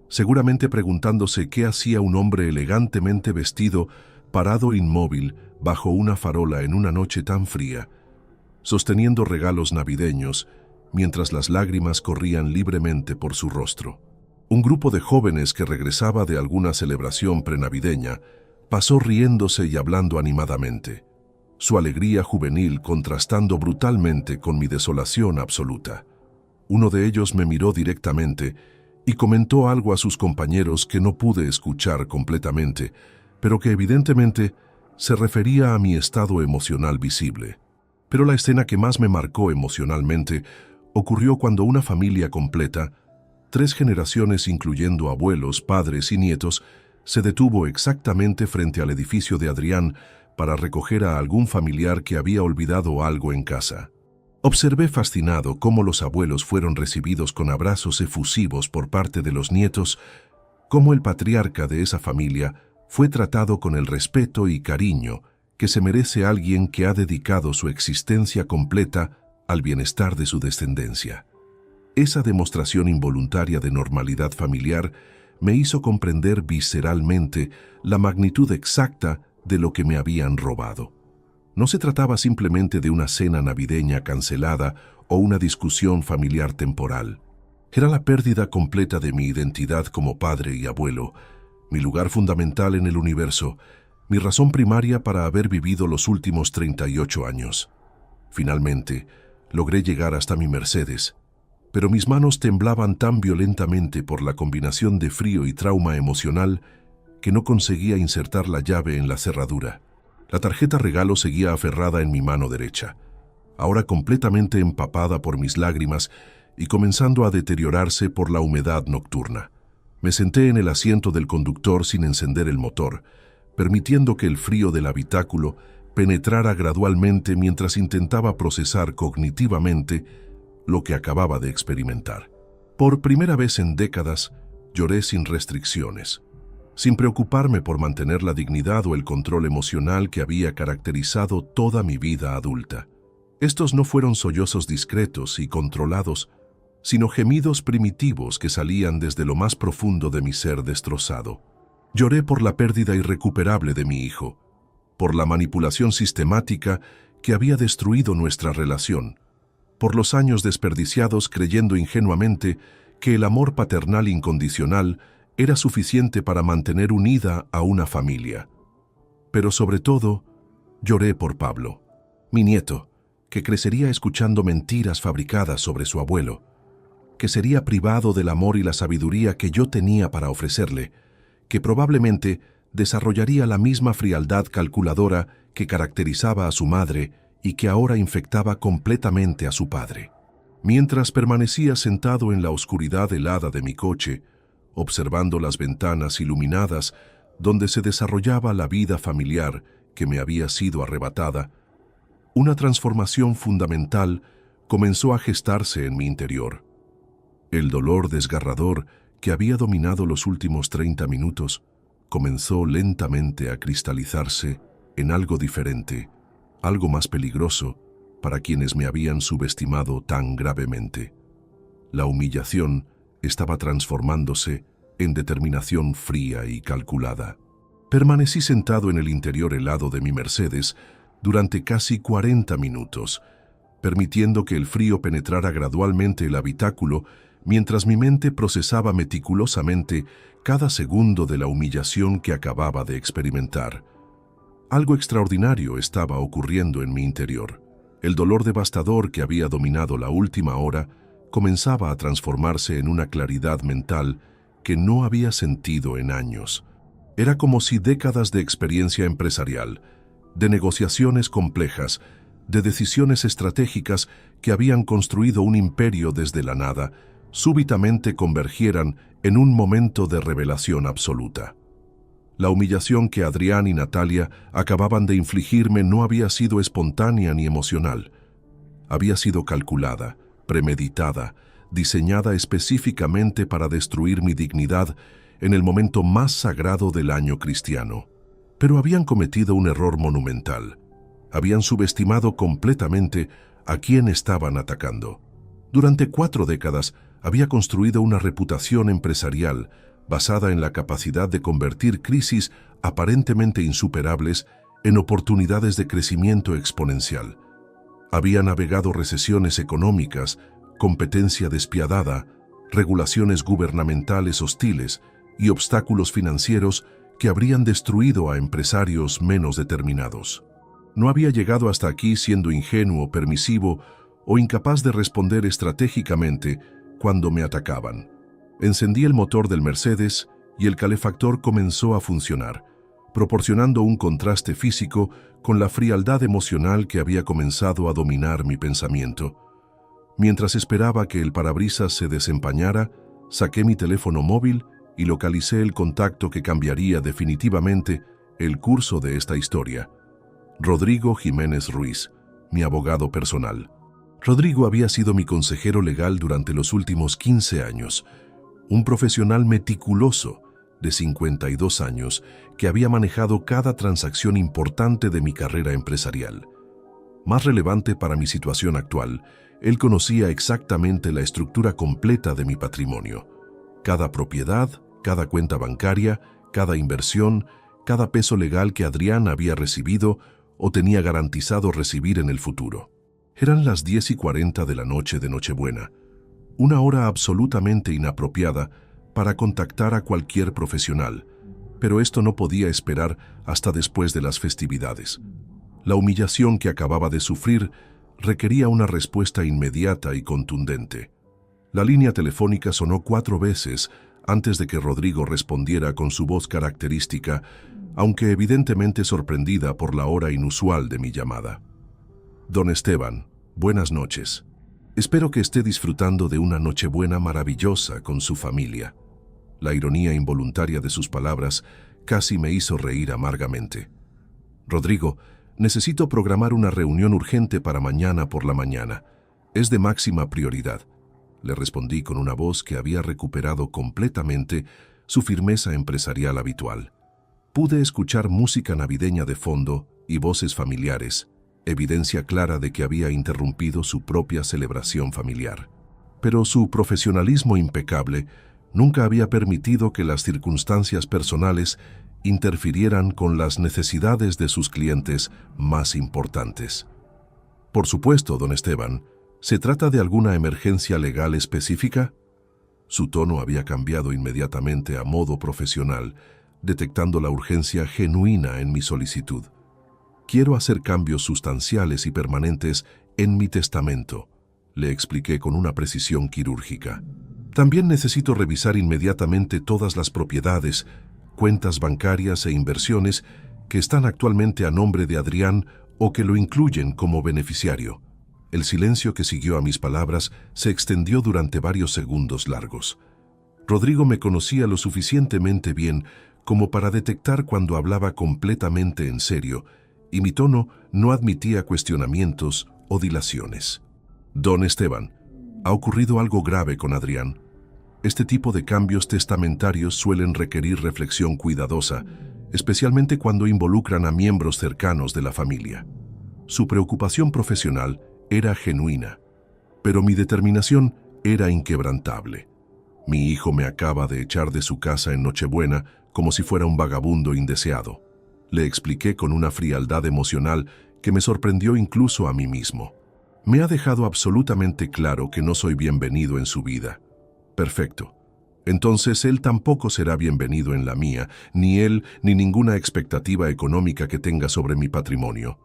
seguramente preguntándose qué hacía un hombre elegantemente vestido parado inmóvil bajo una farola en una noche tan fría, sosteniendo regalos navideños mientras las lágrimas corrían libremente por su rostro. Un grupo de jóvenes que regresaba de alguna celebración prenavideña pasó riéndose y hablando animadamente, su alegría juvenil contrastando brutalmente con mi desolación absoluta. Uno de ellos me miró directamente y comentó algo a sus compañeros que no pude escuchar completamente, pero que evidentemente se refería a mi estado emocional visible. Pero la escena que más me marcó emocionalmente ocurrió cuando una familia completa, 3 generaciones incluyendo abuelos, padres y nietos, se detuvo exactamente frente al edificio de Adrián para recoger a algún familiar que había olvidado algo en casa. Observé fascinado cómo los abuelos fueron recibidos con abrazos efusivos por parte de los nietos, cómo el patriarca de esa familia fue tratado con el respeto y cariño que se merece alguien que ha dedicado su existencia completa al bienestar de su descendencia. Esa demostración involuntaria de normalidad familiar me hizo comprender visceralmente la magnitud exacta de lo que me habían robado. No se trataba simplemente de una cena navideña cancelada o una discusión familiar temporal. Era la pérdida completa de mi identidad como padre y abuelo, mi lugar fundamental en el universo, mi razón primaria para haber vivido los últimos 38 años. Finalmente, logré llegar hasta mi Mercedes, pero mis manos temblaban tan violentamente por la combinación de frío y trauma emocional que no conseguía insertar la llave en la cerradura. La tarjeta regalo seguía aferrada en mi mano derecha, ahora completamente empapada por mis lágrimas y comenzando a deteriorarse por la humedad nocturna. Me senté en el asiento del conductor sin encender el motor, permitiendo que el frío del habitáculo penetrara gradualmente mientras intentaba procesar cognitivamente lo que acababa de experimentar. Por primera vez en décadas, lloré sin restricciones, sin preocuparme por mantener la dignidad o el control emocional que había caracterizado toda mi vida adulta. Estos no fueron sollozos discretos y controlados, sino gemidos primitivos que salían desde lo más profundo de mi ser destrozado. Lloré por la pérdida irrecuperable de mi hijo, por la manipulación sistemática que había destruido nuestra relación, por los años desperdiciados creyendo ingenuamente que el amor paternal incondicional era suficiente para mantener unida a una familia. Pero sobre todo, lloré por Pablo, mi nieto, que crecería escuchando mentiras fabricadas sobre su abuelo, que sería privado del amor y la sabiduría que yo tenía para ofrecerle, que probablemente desarrollaría la misma frialdad calculadora que caracterizaba a su madre y que ahora infectaba completamente a su padre. Mientras permanecía sentado en la oscuridad helada de mi coche, observando las ventanas iluminadas donde se desarrollaba la vida familiar que me había sido arrebatada, una transformación fundamental comenzó a gestarse en mi interior. El dolor desgarrador que había dominado los últimos 30 minutos comenzó lentamente a cristalizarse en algo diferente, algo más peligroso para quienes me habían subestimado tan gravemente. La humillación estaba transformándose en determinación fría y calculada. Permanecí sentado en el interior helado de mi Mercedes durante casi 40 minutos, permitiendo que el frío penetrara gradualmente el habitáculo mientras mi mente procesaba meticulosamente cada segundo de la humillación que acababa de experimentar. Algo extraordinario estaba ocurriendo en mi interior. El dolor devastador que había dominado la última hora comenzaba a transformarse en una claridad mental que no había sentido en años. Era como si décadas de experiencia empresarial, de negociaciones complejas, de decisiones estratégicas que habían construido un imperio desde la nada, súbitamente convergieran en un momento de revelación absoluta. La humillación que Adrián y Natalia acababan de infligirme no había sido espontánea ni emocional. Había sido calculada, premeditada, diseñada específicamente para destruir mi dignidad en el momento más sagrado del año cristiano. Pero habían cometido un error monumental. Habían subestimado completamente a quién estaban atacando. Durante 4 décadas había construido una reputación empresarial basada en la capacidad de convertir crisis aparentemente insuperables en oportunidades de crecimiento exponencial. Había navegado recesiones económicas, competencia despiadada, regulaciones gubernamentales hostiles y obstáculos financieros que habrían destruido a empresarios menos determinados. No había llegado hasta aquí siendo ingenuo, permisivo o incapaz de responder estratégicamente cuando me atacaban. Encendí el motor del Mercedes y el calefactor comenzó a funcionar, proporcionando un contraste físico con la frialdad emocional que había comenzado a dominar mi pensamiento. Mientras esperaba que el parabrisas se desempañara, saqué mi teléfono móvil y localicé el contacto que cambiaría definitivamente el curso de esta historia. Rodrigo Jiménez Ruiz, mi abogado personal. Rodrigo había sido mi consejero legal durante los últimos 15 años, un profesional meticuloso de 52 años que había manejado cada transacción importante de mi carrera empresarial. Más relevante para mi situación actual, él conocía exactamente la estructura completa de mi patrimonio. Cada propiedad, cada cuenta bancaria, cada inversión, cada peso legal que Adrián había recibido o tenía garantizado recibir en el futuro. Eran las 10:40 de la noche de Nochebuena, una hora absolutamente inapropiada para contactar a cualquier profesional, pero esto no podía esperar hasta después de las festividades. La humillación que acababa de sufrir requería una respuesta inmediata y contundente. La línea telefónica sonó 4 veces antes de que Rodrigo respondiera con su voz característica, aunque evidentemente sorprendida por la hora inusual de mi llamada. Don Esteban, buenas noches. Espero que esté disfrutando de una Nochebuena maravillosa con su familia. La ironía involuntaria de sus palabras casi me hizo reír amargamente. Rodrigo, necesito programar una reunión urgente para mañana por la mañana. Es de máxima prioridad. Le respondí con una voz que había recuperado completamente su firmeza empresarial habitual. Pude escuchar música navideña de fondo y voces familiares, evidencia clara de que había interrumpido su propia celebración familiar. Pero su profesionalismo impecable nunca había permitido que las circunstancias personales interfirieran con las necesidades de sus clientes más importantes. Por supuesto, don Esteban, ¿se trata de alguna emergencia legal específica? Su tono había cambiado inmediatamente a modo profesional, detectando la urgencia genuina en mi solicitud. Quiero hacer cambios sustanciales y permanentes en mi testamento, le expliqué con una precisión quirúrgica. También necesito revisar inmediatamente todas las propiedades, cuentas bancarias e inversiones que están actualmente a nombre de Adrián o que lo incluyen como beneficiario. El silencio que siguió a mis palabras se extendió durante varios segundos largos. Rodrigo me conocía lo suficientemente bien como para detectar cuando hablaba completamente en serio, y mi tono no admitía cuestionamientos o dilaciones. Don Esteban, ha ocurrido algo grave con Adrián. Este tipo de cambios testamentarios suelen requerir reflexión cuidadosa, especialmente cuando involucran a miembros cercanos de la familia. Su preocupación profesional era genuina, pero mi determinación era inquebrantable. Mi hijo me acaba de echar de su casa en Nochebuena como si fuera un vagabundo indeseado. Le expliqué con una frialdad emocional que me sorprendió incluso a mí mismo. Me ha dejado absolutamente claro que no soy bienvenido en su vida. Perfecto. Entonces él tampoco será bienvenido en la mía, ni él ni ninguna expectativa económica que tenga sobre mi patrimonio.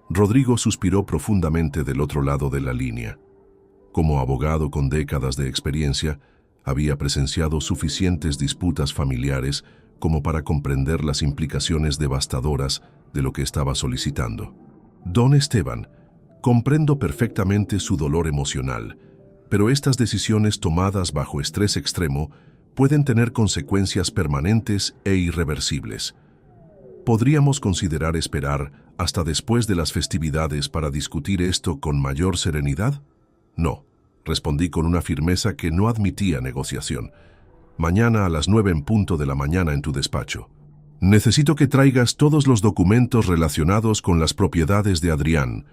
Rodrigo suspiró profundamente del otro lado de la línea. Como abogado con décadas de experiencia, había presenciado suficientes disputas familiares como para comprender las implicaciones devastadoras de lo que estaba solicitando. Don Esteban, comprendo perfectamente su dolor emocional, pero estas decisiones tomadas bajo estrés extremo pueden tener consecuencias permanentes e irreversibles. ¿Podríamos considerar esperar hasta después de las festividades para discutir esto con mayor serenidad? No, respondí con una firmeza que no admitía negociación. Mañana a las 9 en punto de la mañana en tu despacho. Necesito que traigas todos los documentos relacionados con las propiedades de Adrián,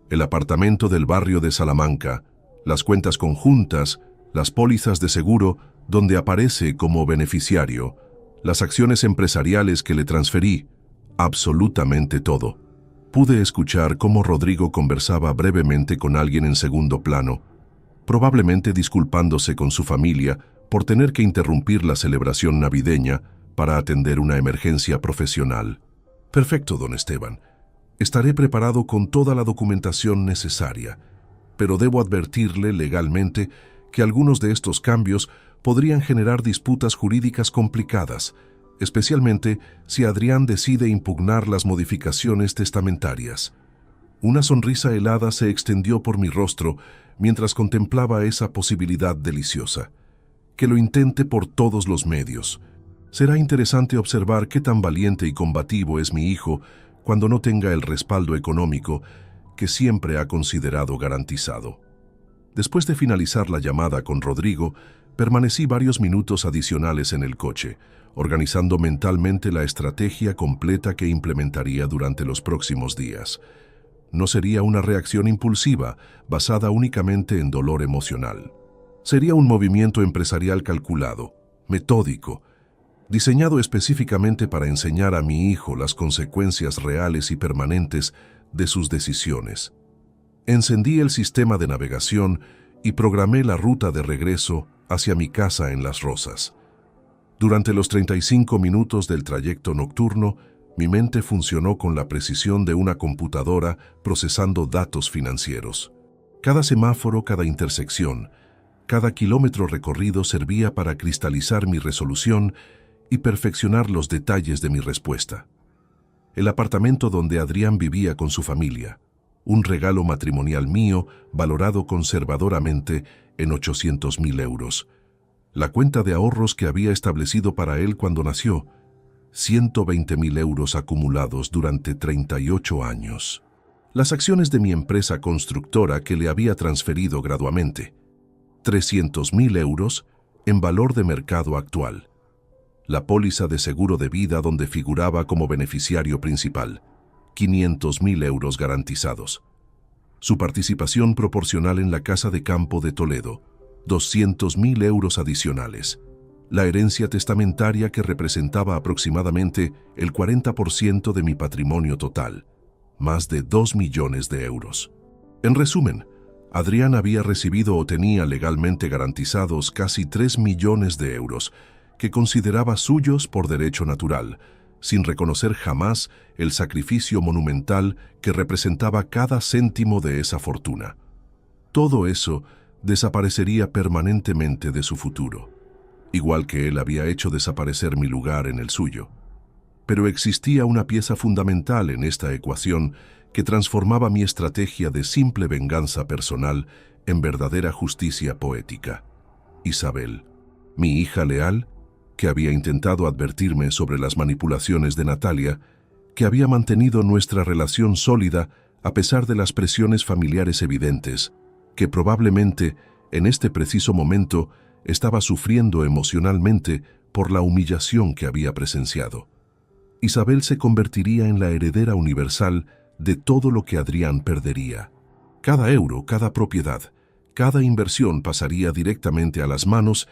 el apartamento del barrio de Salamanca, las cuentas conjuntas, las pólizas de seguro donde aparece como beneficiario, las acciones empresariales que le transferí, absolutamente todo. Pude escuchar cómo Rodrigo conversaba brevemente con alguien en segundo plano, probablemente disculpándose con su familia por tener que interrumpir la celebración navideña para atender una emergencia profesional. Perfecto, don Esteban. Estaré preparado con toda la documentación necesaria, pero debo advertirle legalmente que algunos de estos cambios podrían generar disputas jurídicas complicadas, especialmente si Adrián decide impugnar las modificaciones testamentarias. Una sonrisa helada se extendió por mi rostro mientras contemplaba esa posibilidad deliciosa. Que lo intente por todos los medios. Será interesante observar qué tan valiente y combativo es mi hijo cuando no tenga el respaldo económico que siempre ha considerado garantizado. Después de finalizar la llamada con Rodrigo, permanecí varios minutos adicionales en el coche, organizando mentalmente la estrategia completa que implementaría durante los próximos días. No sería una reacción impulsiva, basada únicamente en dolor emocional. Sería un movimiento empresarial calculado, metódico, diseñado específicamente para enseñar a mi hijo las consecuencias reales y permanentes de sus decisiones. Encendí el sistema de navegación y programé la ruta de regreso hacia mi casa en Las Rosas. Durante los 35 minutos del trayecto nocturno, mi mente funcionó con la precisión de una computadora procesando datos financieros. Cada semáforo, cada intersección, cada kilómetro recorrido servía para cristalizar mi resolución y perfeccionar los detalles de mi respuesta. El apartamento donde Adrián vivía con su familia, un regalo matrimonial mío valorado conservadoramente en 800.000 euros. La cuenta de ahorros que había establecido para él cuando nació, 120.000 euros acumulados durante 38 años. Las acciones de mi empresa constructora que le había transferido gradualmente, 300.000 euros en valor de mercado actual. La póliza de seguro de vida donde figuraba como beneficiario principal, 500.000 euros garantizados. Su participación proporcional en la Casa de Campo de Toledo, 200.000 euros adicionales. La herencia testamentaria que representaba aproximadamente el 40% de mi patrimonio total, más de 2 millones de euros. En resumen, Adrián había recibido o tenía legalmente garantizados casi 3 millones de euros, que consideraba suyos por derecho natural, sin reconocer jamás el sacrificio monumental que representaba cada céntimo de esa fortuna. Todo eso desaparecería permanentemente de su futuro, igual que él había hecho desaparecer mi lugar en el suyo. Pero existía una pieza fundamental en esta ecuación que transformaba mi estrategia de simple venganza personal en verdadera justicia poética. Isabel, mi hija leal, que había intentado advertirme sobre las manipulaciones de Natalia, que había mantenido nuestra relación sólida a pesar de las presiones familiares evidentes, que probablemente, en este preciso momento, estaba sufriendo emocionalmente por la humillación que había presenciado. Isabel se convertiría en la heredera universal de todo lo que Adrián perdería. Cada euro, cada propiedad, cada inversión pasaría directamente a las manos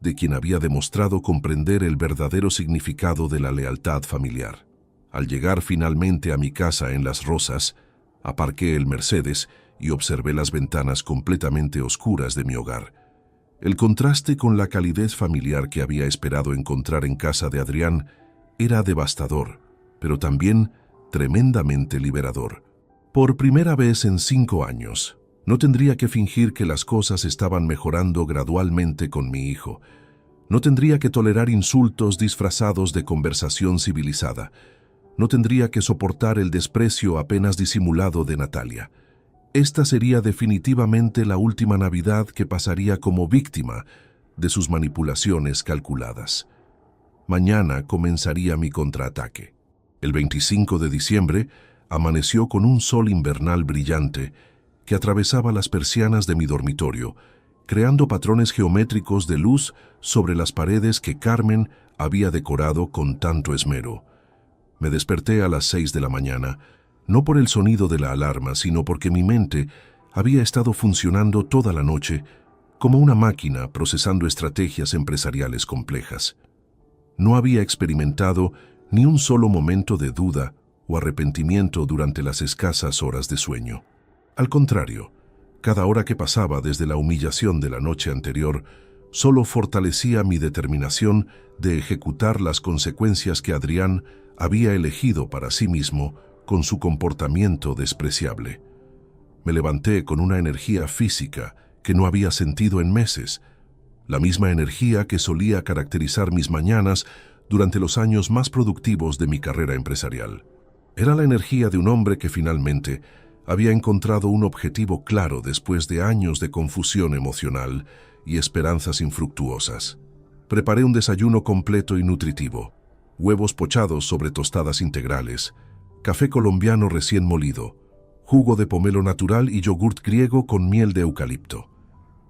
de quien había demostrado comprender el verdadero significado de la lealtad familiar. Al llegar finalmente a mi casa en Las Rosas, aparqué el Mercedes y observé las ventanas completamente oscuras de mi hogar. El contraste con la calidez familiar que había esperado encontrar en casa de Adrián era devastador, pero también tremendamente liberador. Por primera vez en 5 años, no tendría que fingir que las cosas estaban mejorando gradualmente con mi hijo. No tendría que tolerar insultos disfrazados de conversación civilizada. No tendría que soportar el desprecio apenas disimulado de Natalia. Esta sería definitivamente la última Navidad que pasaría como víctima de sus manipulaciones calculadas. Mañana comenzaría mi contraataque. El 25 de diciembre amaneció con un sol invernal brillante que atravesaba las persianas de mi dormitorio, creando patrones geométricos de luz sobre las paredes que Carmen había decorado con tanto esmero. Me desperté a las 6 de la mañana, no por el sonido de la alarma, sino porque mi mente había estado funcionando toda la noche como una máquina procesando estrategias empresariales complejas. No había experimentado ni un solo momento de duda o arrepentimiento durante las escasas horas de sueño. Al contrario, cada hora que pasaba desde la humillación de la noche anterior solo fortalecía mi determinación de ejecutar las consecuencias que Adrián había elegido para sí mismo con su comportamiento despreciable. Me levanté con una energía física que no había sentido en meses, la misma energía que solía caracterizar mis mañanas durante los años más productivos de mi carrera empresarial. Era la energía de un hombre que finalmente había encontrado un objetivo claro después de años de confusión emocional y esperanzas infructuosas. Preparé un desayuno completo y nutritivo: huevos pochados sobre tostadas integrales, café colombiano recién molido, jugo de pomelo natural y yogurt griego con miel de eucalipto.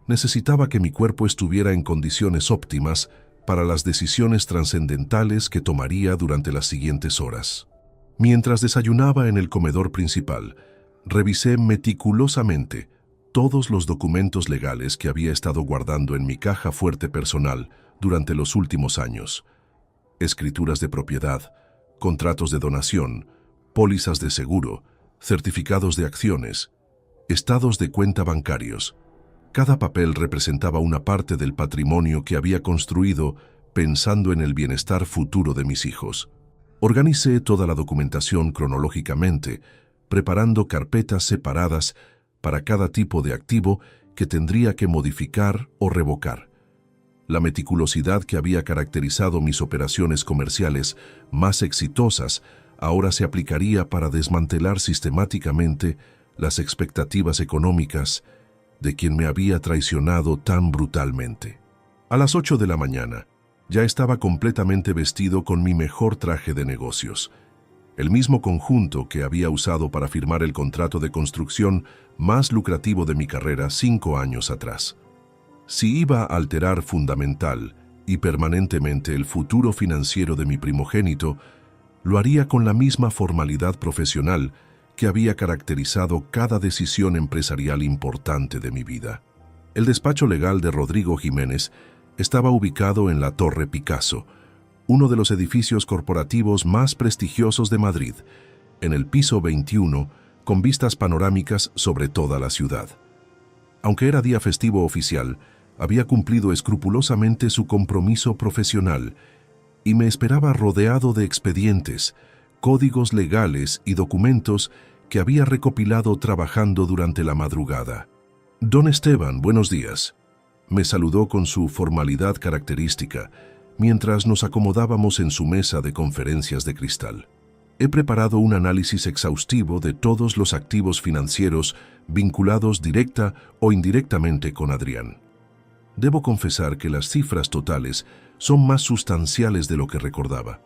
Necesitaba que mi cuerpo estuviera en condiciones óptimas para las decisiones trascendentales que tomaría durante las siguientes horas. Mientras desayunaba en el comedor principal, revisé meticulosamente todos los documentos legales que había estado guardando en mi caja fuerte personal durante los últimos años: escrituras de propiedad, contratos de donación, pólizas de seguro, certificados de acciones, estados de cuenta bancarios. Cada papel representaba una parte del patrimonio que había construido pensando en el bienestar futuro de mis hijos. Organicé toda la documentación cronológicamente, preparando carpetas separadas para cada tipo de activo que tendría que modificar o revocar. La meticulosidad que había caracterizado mis operaciones comerciales más exitosas ahora se aplicaría para desmantelar sistemáticamente las expectativas económicas de quien me había traicionado tan brutalmente. A las 8 de la mañana, ya estaba completamente vestido con mi mejor traje de negocios, el mismo conjunto que había usado para firmar el contrato de construcción más lucrativo de mi carrera 5 años atrás. Si iba a alterar fundamental y permanentemente el futuro financiero de mi primogénito, lo haría con la misma formalidad profesional que había caracterizado cada decisión empresarial importante de mi vida. El despacho legal de Rodrigo Jiménez estaba ubicado en la Torre Picasso, uno de los edificios corporativos más prestigiosos de Madrid, en el piso 21, con vistas panorámicas sobre toda la ciudad. Aunque era día festivo oficial, había cumplido escrupulosamente su compromiso profesional y me esperaba rodeado de expedientes, códigos legales y documentos que había recopilado trabajando durante la madrugada. «Don Esteban, buenos días», me saludó con su formalidad característica mientras nos acomodábamos en su mesa de conferencias de cristal. He preparado un análisis exhaustivo de todos los activos financieros vinculados directa o indirectamente con Adrián. Debo confesar que las cifras totales son más sustanciales de lo que recordaba.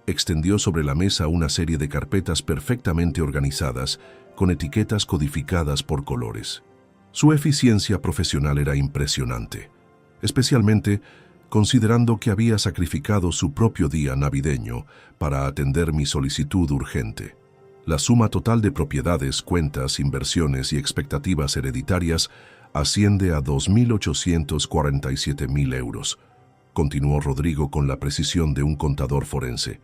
Extendió sobre la mesa una serie de carpetas perfectamente organizadas, con etiquetas codificadas por colores. Su eficiencia profesional era impresionante, especialmente considerando que había sacrificado su propio día navideño para atender mi solicitud urgente. La suma total de propiedades, cuentas, inversiones y expectativas hereditarias asciende a 2.847.000 euros, continuó Rodrigo con la precisión de un contador forense,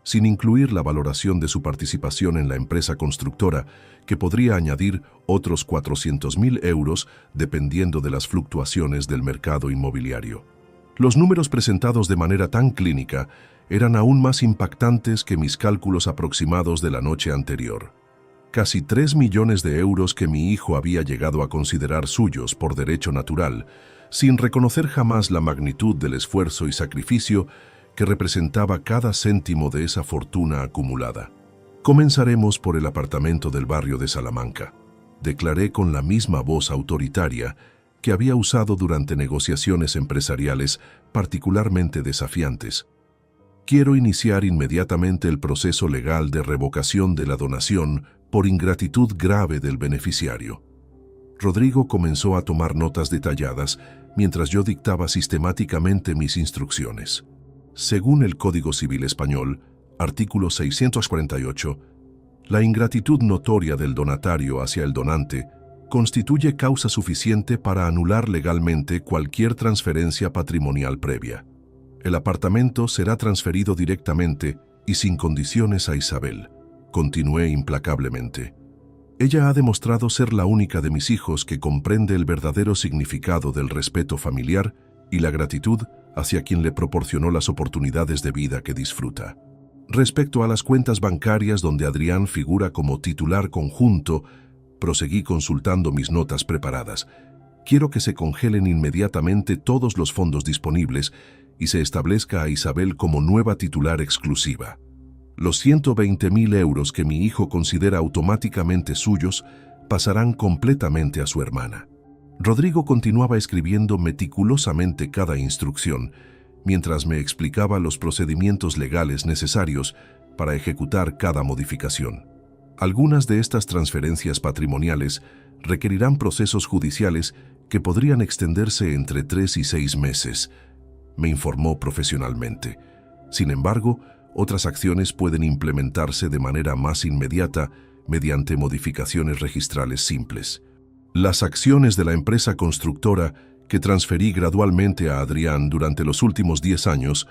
sin incluir la valoración de su participación en la empresa constructora, que podría añadir otros 400.000 euros dependiendo de las fluctuaciones del mercado inmobiliario. Los números presentados de manera tan clínica eran aún más impactantes que mis cálculos aproximados de la noche anterior. Casi 3 millones de euros que mi hijo había llegado a considerar suyos por derecho natural, sin reconocer jamás la magnitud del esfuerzo y sacrificio que representaba cada céntimo de esa fortuna acumulada. Comenzaremos por el apartamento del barrio de Salamanca, declaré con la misma voz autoritaria que había usado durante negociaciones empresariales particularmente desafiantes. Quiero iniciar inmediatamente el proceso legal de revocación de la donación por ingratitud grave del beneficiario. Rodrigo comenzó a tomar notas detalladas mientras yo dictaba sistemáticamente mis instrucciones. Según el Código Civil Español, artículo 648, la ingratitud notoria del donatario hacia el donante constituye causa suficiente para anular legalmente cualquier transferencia patrimonial previa. El apartamento será transferido directamente y sin condiciones a Isabel. Continué implacablemente. Ella ha demostrado ser la única de mis hijos que comprende el verdadero significado del respeto familiar y la gratitud hacia quien le proporcionó las oportunidades de vida que disfruta. Respecto a las cuentas bancarias donde Adrián figura como titular conjunto, proseguí consultando mis notas preparadas. Quiero que se congelen inmediatamente todos los fondos disponibles y se establezca a Isabel como nueva titular exclusiva. Los 120.000 euros que mi hijo considera automáticamente suyos pasarán completamente a su hermana. Rodrigo continuaba escribiendo meticulosamente cada instrucción, mientras me explicaba los procedimientos legales necesarios para ejecutar cada modificación. Algunas de estas transferencias patrimoniales requerirán procesos judiciales que podrían extenderse entre 3 y 6 meses, me informó profesionalmente. Sin embargo, otras acciones pueden implementarse de manera más inmediata mediante modificaciones registrales simples. Las acciones de la empresa constructora que transferí gradualmente a Adrián durante los últimos 10 años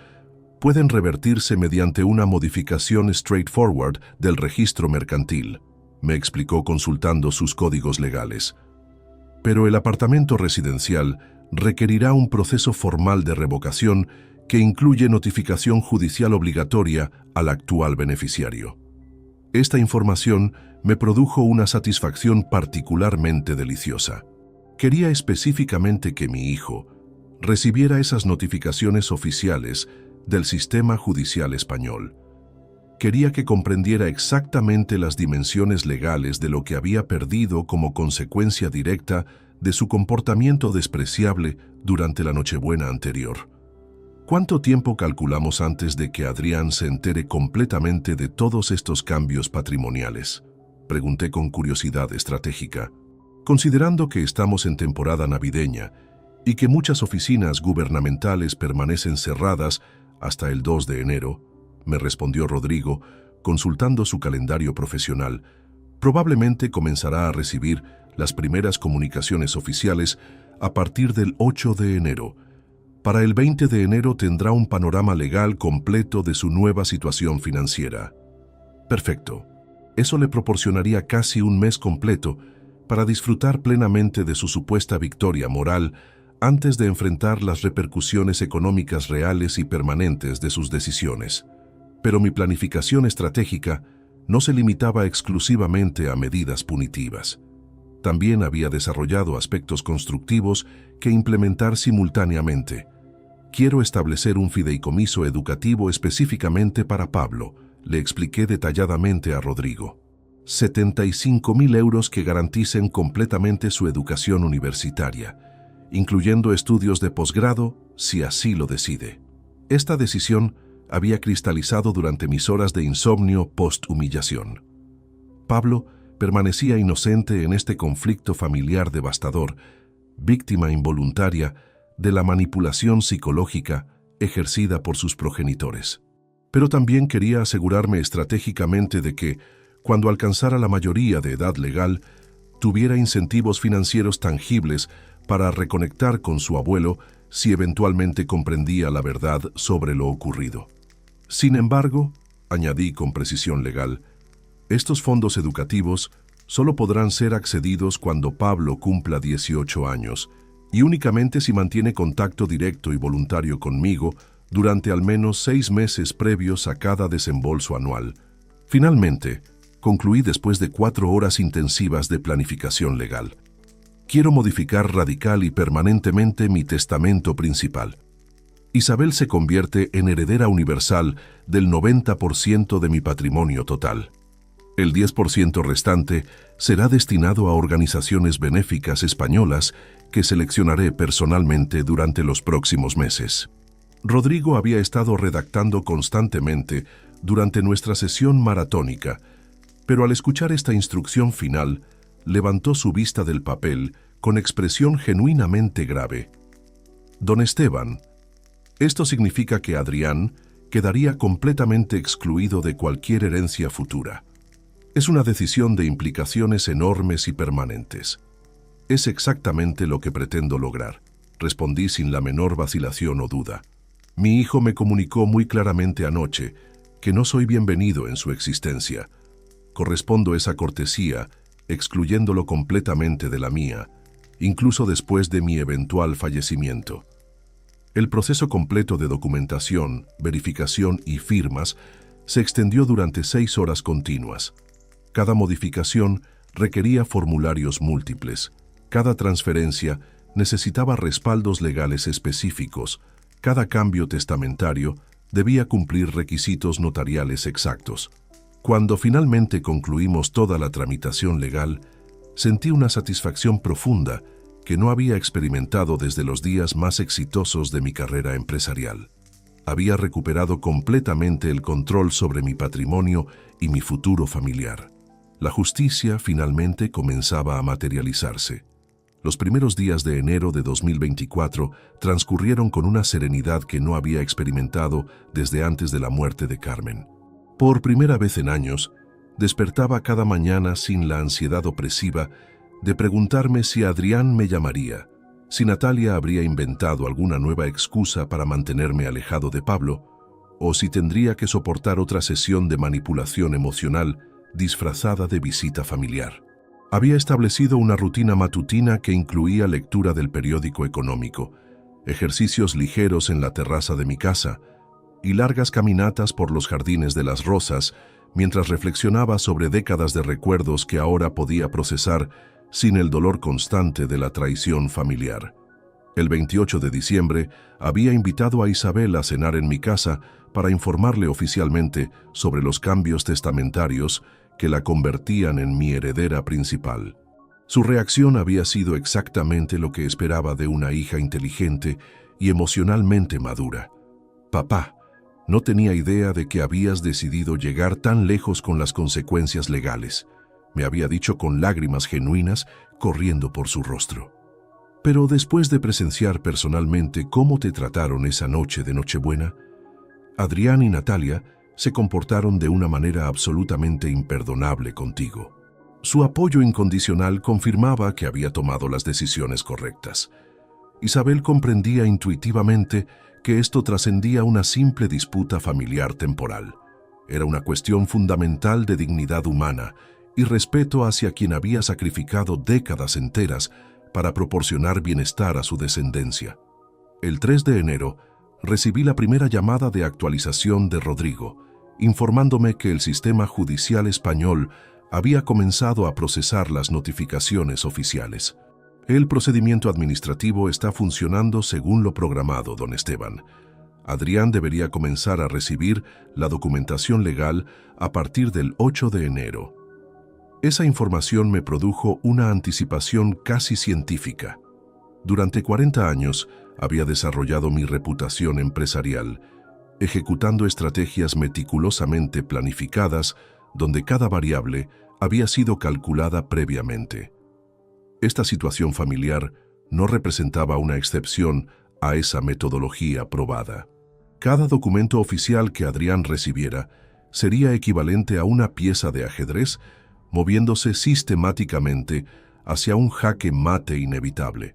pueden revertirse mediante una modificación straightforward del registro mercantil, me explicó consultando sus códigos legales. Pero el apartamento residencial requerirá un proceso formal de revocación que incluye notificación judicial obligatoria al actual beneficiario. Esta información me produjo una satisfacción particularmente deliciosa. Quería específicamente que mi hijo recibiera esas notificaciones oficiales del sistema judicial español. Quería que comprendiera exactamente las dimensiones legales de lo que había perdido como consecuencia directa de su comportamiento despreciable durante la Nochebuena anterior. ¿Cuánto tiempo calculamos antes de que Adrián se entere completamente de todos estos cambios patrimoniales? Pregunté con curiosidad estratégica. Considerando que estamos en temporada navideña y que muchas oficinas gubernamentales permanecen cerradas hasta el 2 de enero, me respondió Rodrigo, consultando su calendario profesional, probablemente comenzará a recibir las primeras comunicaciones oficiales a partir del 8 de enero. Para el 20 de enero tendrá un panorama legal completo de su nueva situación financiera. Perfecto. Eso le proporcionaría casi un mes completo para disfrutar plenamente de su supuesta victoria moral antes de enfrentar las repercusiones económicas reales y permanentes de sus decisiones. Pero mi planificación estratégica no se limitaba exclusivamente a medidas punitivas. También había desarrollado aspectos constructivos que implementar simultáneamente. Quiero establecer un fideicomiso educativo específicamente para Pablo, le expliqué detalladamente a Rodrigo. 75.000 euros que garanticen completamente su educación universitaria, incluyendo estudios de posgrado, si así lo decide. Esta decisión había cristalizado durante mis horas de insomnio post-humillación. Pablo permanecía inocente en este conflicto familiar devastador, víctima involuntaria de la manipulación psicológica ejercida por sus progenitores. Pero también quería asegurarme estratégicamente de que, cuando alcanzara la mayoría de edad legal, tuviera incentivos financieros tangibles para reconectar con su abuelo si eventualmente comprendía la verdad sobre lo ocurrido. Sin embargo, añadí con precisión legal, estos fondos educativos solo podrán ser accedidos cuando Pablo cumpla 18 años y únicamente si mantiene contacto directo y voluntario conmigo durante al menos 6 meses previos a cada desembolso anual. Finalmente, concluí después de 4 horas intensivas de planificación legal. Quiero modificar radical y permanentemente mi testamento principal. Isabel se convierte en heredera universal del 90% de mi patrimonio total. El 10% restante será destinado a organizaciones benéficas españolas que seleccionaré personalmente durante los próximos meses. Rodrigo había estado redactando constantemente durante nuestra sesión maratónica, pero al escuchar esta instrucción final, levantó su vista del papel con expresión genuinamente grave. Don Esteban, esto significa que Adrián quedaría completamente excluido de cualquier herencia futura. Es una decisión de implicaciones enormes y permanentes. Es exactamente lo que pretendo lograr, respondí sin la menor vacilación o duda. Mi hijo me comunicó muy claramente anoche que no soy bienvenido en su existencia. Correspondo esa cortesía, excluyéndolo completamente de la mía, incluso después de mi eventual fallecimiento. El proceso completo de documentación, verificación y firmas se extendió durante 6 horas continuas. Cada modificación requería formularios múltiples. Cada transferencia necesitaba respaldos legales específicos. Cada cambio testamentario debía cumplir requisitos notariales exactos. Cuando finalmente concluimos toda la tramitación legal, sentí una satisfacción profunda que no había experimentado desde los días más exitosos de mi carrera empresarial. Había recuperado completamente el control sobre mi patrimonio y mi futuro familiar. La justicia finalmente comenzaba a materializarse. Los primeros días de enero de 2024 transcurrieron con una serenidad que no había experimentado desde antes de la muerte de Carmen. Por primera vez en años, despertaba cada mañana sin la ansiedad opresiva de preguntarme si Adrián me llamaría, si Natalia habría inventado alguna nueva excusa para mantenerme alejado de Pablo, o si tendría que soportar otra sesión de manipulación emocional disfrazada de visita familiar. Había establecido una rutina matutina que incluía lectura del periódico económico, ejercicios ligeros en la terraza de mi casa y largas caminatas por los jardines de las rosas mientras reflexionaba sobre décadas de recuerdos que ahora podía procesar sin el dolor constante de la traición familiar. El 28 de diciembre había invitado a Isabel a cenar en mi casa para informarle oficialmente sobre los cambios testamentarios que la convertían en mi heredera principal. Su reacción había sido exactamente lo que esperaba de una hija inteligente y emocionalmente madura. Papá, no tenía idea de que habías decidido llegar tan lejos con las consecuencias legales, me había dicho con lágrimas genuinas corriendo por su rostro. Pero después de presenciar personalmente cómo te trataron esa noche de Nochebuena, Adrián y Natalia se comportaron de una manera absolutamente imperdonable contigo. Su apoyo incondicional confirmaba que había tomado las decisiones correctas. Isabel comprendía intuitivamente que esto trascendía una simple disputa familiar temporal. Era una cuestión fundamental de dignidad humana y respeto hacia quien había sacrificado décadas enteras para proporcionar bienestar a su descendencia. El 3 de enero, recibí la primera llamada de actualización de Rodrigo, informándome que el sistema judicial español había comenzado a procesar las notificaciones oficiales. El procedimiento administrativo está funcionando según lo programado, don Esteban. Adrián debería comenzar a recibir la documentación legal a partir del 8 de enero. Esa información me produjo una anticipación casi científica. Durante 40 años había desarrollado mi reputación empresarial, ejecutando estrategias meticulosamente planificadas donde cada variable había sido calculada previamente. Esta situación familiar no representaba una excepción a esa metodología probada. Cada documento oficial que Adrián recibiera sería equivalente a una pieza de ajedrez moviéndose sistemáticamente hacia un jaque mate inevitable.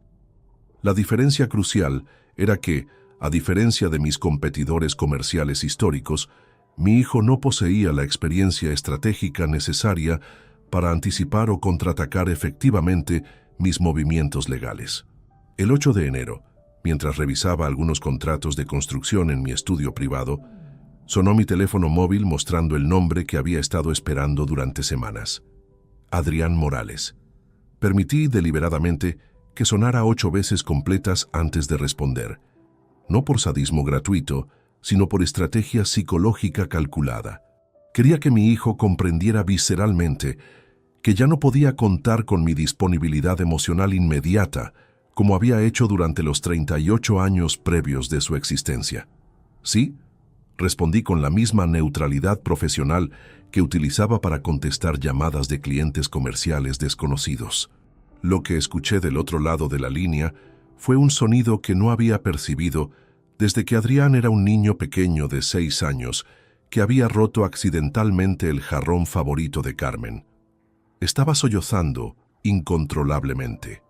La diferencia crucial era que, a diferencia de mis competidores comerciales históricos, mi hijo no poseía la experiencia estratégica necesaria para anticipar o contraatacar efectivamente mis movimientos legales. El 8 de enero, mientras revisaba algunos contratos de construcción en mi estudio privado, sonó mi teléfono móvil mostrando el nombre que había estado esperando durante semanas. Adrián Morales. Permití deliberadamente que sonara 8 veces completas antes de responder, no por sadismo gratuito, sino por estrategia psicológica calculada. Quería que mi hijo comprendiera visceralmente que ya no podía contar con mi disponibilidad emocional inmediata como había hecho durante los 38 años previos de su existencia. ¿Sí?, respondí con la misma neutralidad profesional que utilizaba para contestar llamadas de clientes comerciales desconocidos. Lo que escuché del otro lado de la línea fue un sonido que no había percibido desde que Adrián era un niño pequeño de 6 años que había roto accidentalmente el jarrón favorito de Carmen. Estaba sollozando incontrolablemente.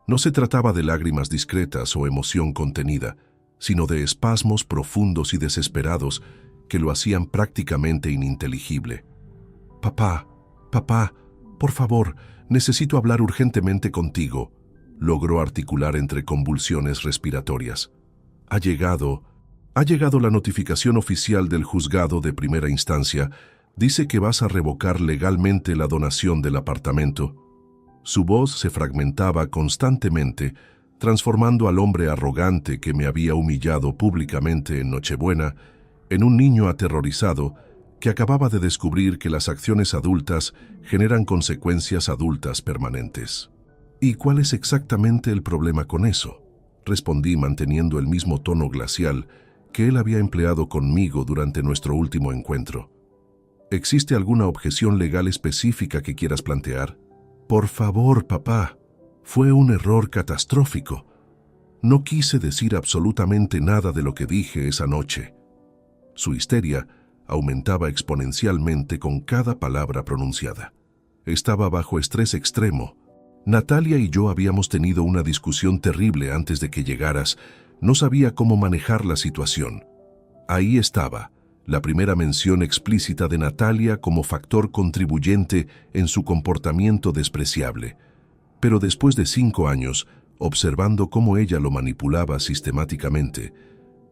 No se trataba de lágrimas discretas o emoción contenida, sino de espasmos profundos y desesperados que lo hacían prácticamente ininteligible. «Papá, papá, por favor, necesito hablar urgentemente contigo», logró articular entre convulsiones respiratorias. Ha llegado la notificación oficial del juzgado de primera instancia. Dice que vas a revocar legalmente la donación del apartamento. Su voz se fragmentaba constantemente, transformando al hombre arrogante que me había humillado públicamente en Nochebuena en un niño aterrorizado que acababa de descubrir que las acciones adultas generan consecuencias adultas permanentes. ¿Y cuál es exactamente el problema con eso?, respondí manteniendo el mismo tono glacial que él había empleado conmigo durante nuestro último encuentro. ¿Existe alguna objeción legal específica que quieras plantear? Por favor, papá. Fue un error catastrófico. No quise decir absolutamente nada de lo que dije esa noche. Su histeria aumentaba exponencialmente con cada palabra pronunciada. Estaba bajo estrés extremo. Natalia y yo habíamos tenido una discusión terrible antes de que llegaras. No sabía cómo manejar la situación. Ahí estaba, la primera mención explícita de Natalia como factor contribuyente en su comportamiento despreciable. Pero después de 5 años, observando cómo ella lo manipulaba sistemáticamente,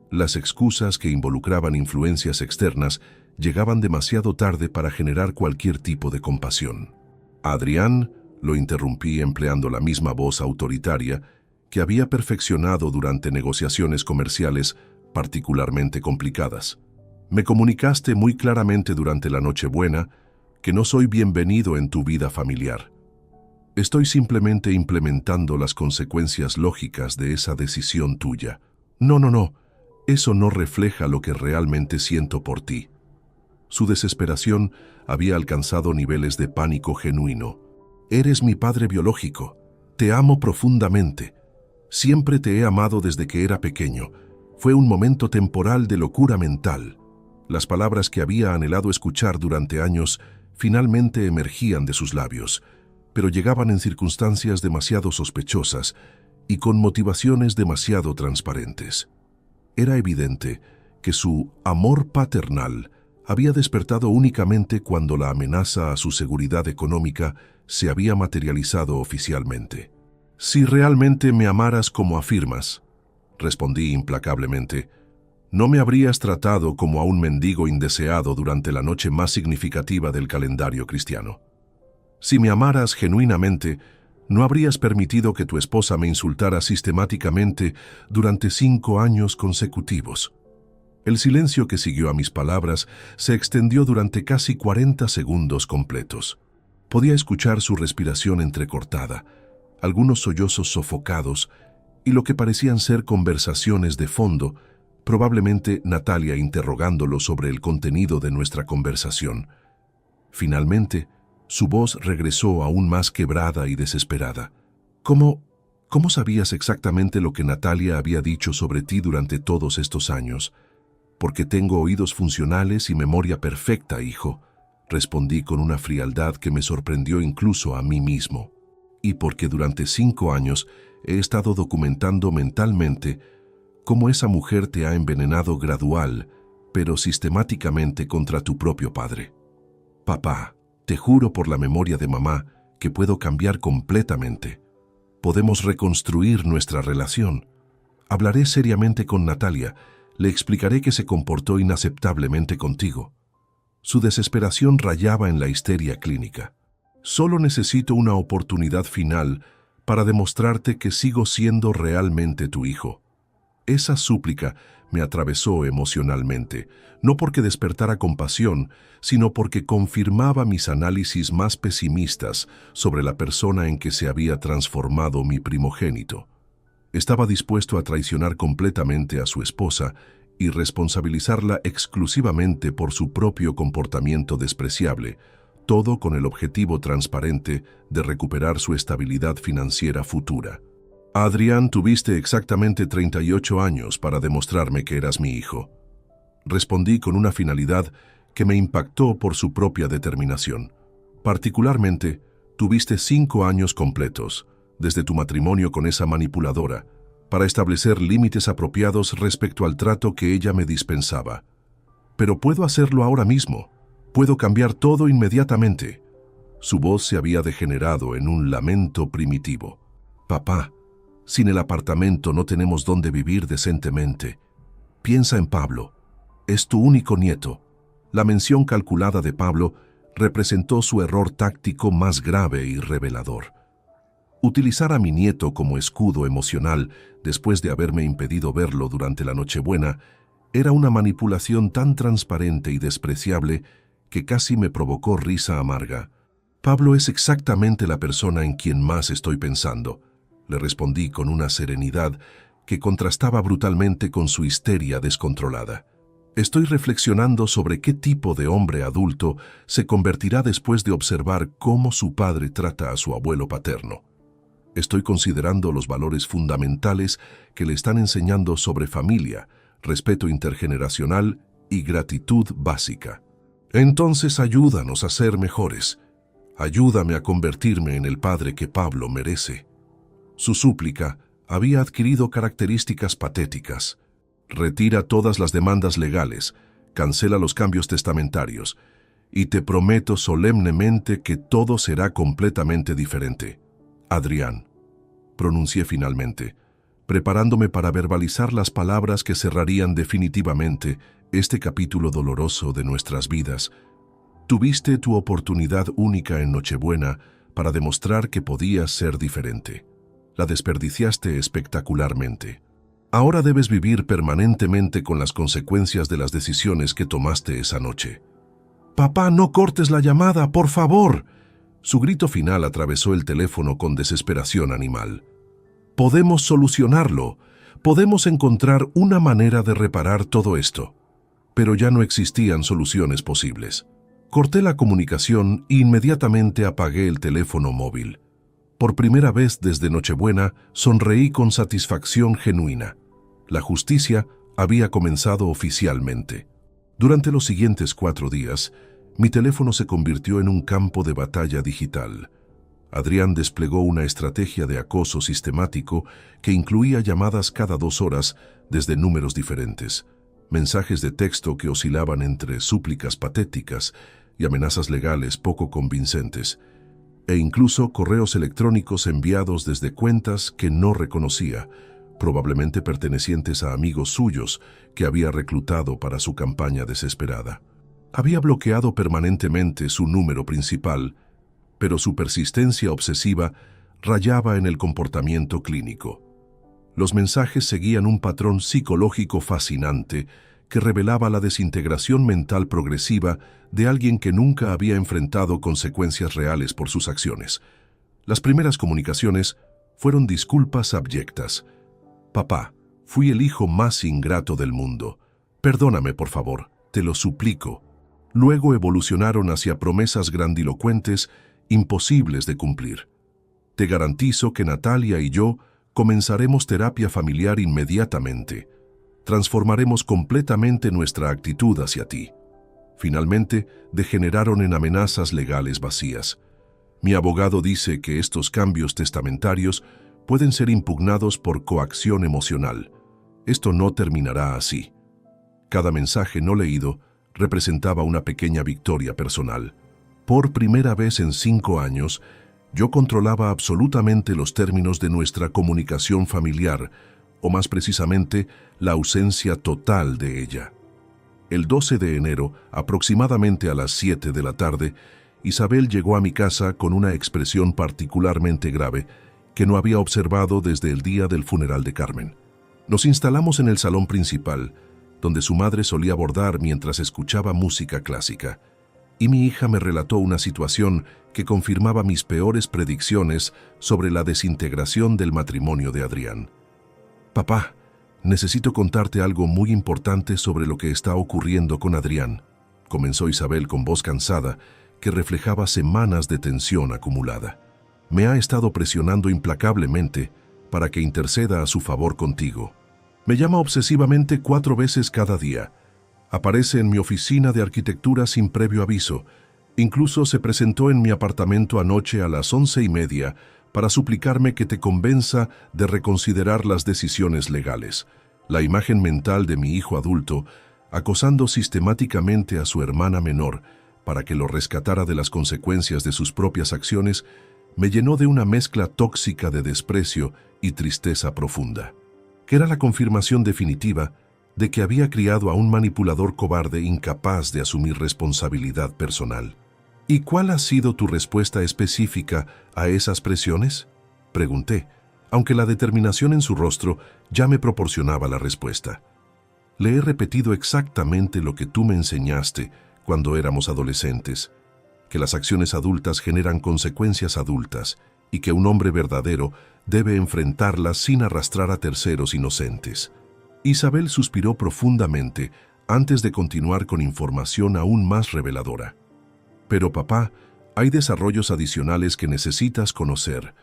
las excusas que involucraban influencias externas llegaban demasiado tarde para generar cualquier tipo de compasión. Adrián, lo interrumpí empleando la misma voz autoritaria que había perfeccionado durante negociaciones comerciales particularmente complicadas. Me comunicaste muy claramente durante la Nochebuena que no soy bienvenido en tu vida familiar. Estoy simplemente implementando las consecuencias lógicas de esa decisión tuya. No, eso no refleja lo que realmente siento por ti. Su desesperación había alcanzado niveles de pánico genuino. Eres mi padre biológico. Te amo profundamente. Siempre te he amado desde que era pequeño. Fue un momento temporal de locura mental. Las palabras que había anhelado escuchar durante años finalmente emergían de sus labios, pero llegaban en circunstancias demasiado sospechosas y con motivaciones demasiado transparentes. Era evidente que su amor paternal había despertado únicamente cuando la amenaza a su seguridad económica se había materializado oficialmente. «Si realmente me amaras como afirmas», respondí implacablemente, «no me habrías tratado como a un mendigo indeseado durante la noche más significativa del calendario cristiano. Si me amaras genuinamente, no habrías permitido que tu esposa me insultara sistemáticamente durante 5 años consecutivos». El silencio que siguió a mis palabras se extendió durante casi 40 segundos completos. Podía escuchar su respiración entrecortada, algunos sollozos sofocados y lo que parecían ser conversaciones de fondo, probablemente Natalia interrogándolo sobre el contenido de nuestra conversación. Finalmente, su voz regresó aún más quebrada y desesperada. ¿Cómo sabías exactamente lo que Natalia había dicho sobre ti durante todos estos años? Porque tengo oídos funcionales y memoria perfecta, hijo, respondí con una frialdad que me sorprendió incluso a mí mismo. Y porque durante 5 años he estado documentando mentalmente cómo esa mujer te ha envenenado gradual, pero sistemáticamente contra tu propio padre. Papá, te juro por la memoria de mamá que puedo cambiar completamente. Podemos reconstruir nuestra relación. Hablaré seriamente con Natalia. Le explicaré que se comportó inaceptablemente contigo. Su desesperación rayaba en la histeria clínica. Solo necesito una oportunidad final para demostrarte que sigo siendo realmente tu hijo. Esa súplica me atravesó emocionalmente, no porque despertara compasión, sino porque confirmaba mis análisis más pesimistas sobre la persona en que se había transformado mi primogénito. Estaba dispuesto a traicionar completamente a su esposa y responsabilizarla exclusivamente por su propio comportamiento despreciable, todo con el objetivo transparente de recuperar su estabilidad financiera futura. Adrián, tuviste exactamente 38 años para demostrarme que eras mi hijo. Respondí con una finalidad que me impactó por su propia determinación. Particularmente, tuviste 5 años completos, desde tu matrimonio con esa manipuladora, para establecer límites apropiados respecto al trato que ella me dispensaba. Pero puedo hacerlo ahora mismo. Puedo cambiar todo inmediatamente. Su voz se había degenerado en un lamento primitivo. Papá, sin el apartamento no tenemos dónde vivir decentemente. Piensa en Pablo. Es tu único nieto. La mención calculada de Pablo representó su error táctico más grave y revelador. Utilizar a mi nieto como escudo emocional después de haberme impedido verlo durante la Nochebuena era una manipulación tan transparente y despreciable que casi me provocó risa amarga. Pablo es exactamente la persona en quien más estoy pensando, le respondí con una serenidad que contrastaba brutalmente con su histeria descontrolada. Estoy reflexionando sobre qué tipo de hombre adulto se convertirá después de observar cómo su padre trata a su abuelo paterno. Estoy considerando los valores fundamentales que le están enseñando sobre familia, respeto intergeneracional y gratitud básica. Entonces ayúdanos a ser mejores. Ayúdame a convertirme en el padre que Pablo merece. Su súplica había adquirido características patéticas. Retira todas las demandas legales, cancela los cambios testamentarios, y te prometo solemnemente que todo será completamente diferente. Adrián, pronuncié finalmente, preparándome para verbalizar las palabras que cerrarían definitivamente este capítulo doloroso de nuestras vidas. Tuviste tu oportunidad única en Nochebuena para demostrar que podías ser diferente. La desperdiciaste espectacularmente. Ahora debes vivir permanentemente con las consecuencias de las decisiones que tomaste esa noche. «Papá, no cortes la llamada, por favor». Su grito final atravesó el teléfono con desesperación animal. «Podemos solucionarlo. Podemos encontrar una manera de reparar todo esto». Pero ya no existían soluciones posibles. Corté la comunicación e inmediatamente apagué el teléfono móvil. Por primera vez desde Nochebuena, sonreí con satisfacción genuina. La justicia había comenzado oficialmente. Durante los siguientes 4 días, mi teléfono se convirtió en un campo de batalla digital. Adrián desplegó una estrategia de acoso sistemático que incluía llamadas cada 2 horas desde números diferentes, mensajes de texto que oscilaban entre súplicas patéticas y amenazas legales poco convincentes, e incluso correos electrónicos enviados desde cuentas que no reconocía, probablemente pertenecientes a amigos suyos que había reclutado para su campaña desesperada. Había bloqueado permanentemente su número principal, pero su persistencia obsesiva rayaba en el comportamiento clínico. Los mensajes seguían un patrón psicológico fascinante que revelaba la desintegración mental progresiva de alguien que nunca había enfrentado consecuencias reales por sus acciones. Las primeras comunicaciones fueron disculpas abyectas. «Papá, fui el hijo más ingrato del mundo. Perdóname, por favor, te lo suplico». Luego evolucionaron hacia promesas grandilocuentes, imposibles de cumplir. «Te garantizo que Natalia y yo comenzaremos terapia familiar inmediatamente. Transformaremos completamente nuestra actitud hacia ti». Finalmente, degeneraron en amenazas legales vacías. «Mi abogado dice que estos cambios testamentarios pueden ser impugnados por coacción emocional. Esto no terminará así». Cada mensaje no leído representaba una pequeña victoria personal. Por primera vez en 5 años, yo controlaba absolutamente los términos de nuestra comunicación familiar, o más precisamente, la ausencia total de ella. El 12 de enero, aproximadamente a las 7 de la tarde, Isabel llegó a mi casa con una expresión particularmente grave que no había observado desde el día del funeral de Carmen. Nos instalamos en el salón principal, donde su madre solía bordar mientras escuchaba música clásica, y mi hija me relató una situación que confirmaba mis peores predicciones sobre la desintegración del matrimonio de Adrián. Papá, necesito contarte algo muy importante sobre lo que está ocurriendo con Adrián, comenzó Isabel con voz cansada que reflejaba semanas de tensión acumulada. Me ha estado presionando implacablemente para que interceda a su favor contigo. Me llama obsesivamente 4 veces cada día. Aparece en mi oficina de arquitectura sin previo aviso. Incluso se presentó en mi apartamento anoche a las 11:30 para suplicarme que te convenza de reconsiderar las decisiones legales. La imagen mental de mi hijo adulto, acosando sistemáticamente a su hermana menor para que lo rescatara de las consecuencias de sus propias acciones, me llenó de una mezcla tóxica de desprecio y tristeza profunda, que era la confirmación definitiva de que había criado a un manipulador cobarde incapaz de asumir responsabilidad personal. ¿Y cuál ha sido tu respuesta específica a esas presiones?, pregunté, aunque la determinación en su rostro ya me proporcionaba la respuesta. Le he repetido exactamente lo que tú me enseñaste cuando éramos adolescentes, que las acciones adultas generan consecuencias adultas y que un hombre verdadero debe enfrentarlas sin arrastrar a terceros inocentes. Isabel suspiró profundamente antes de continuar con información aún más reveladora. Pero papá, hay desarrollos adicionales que necesitas conocer.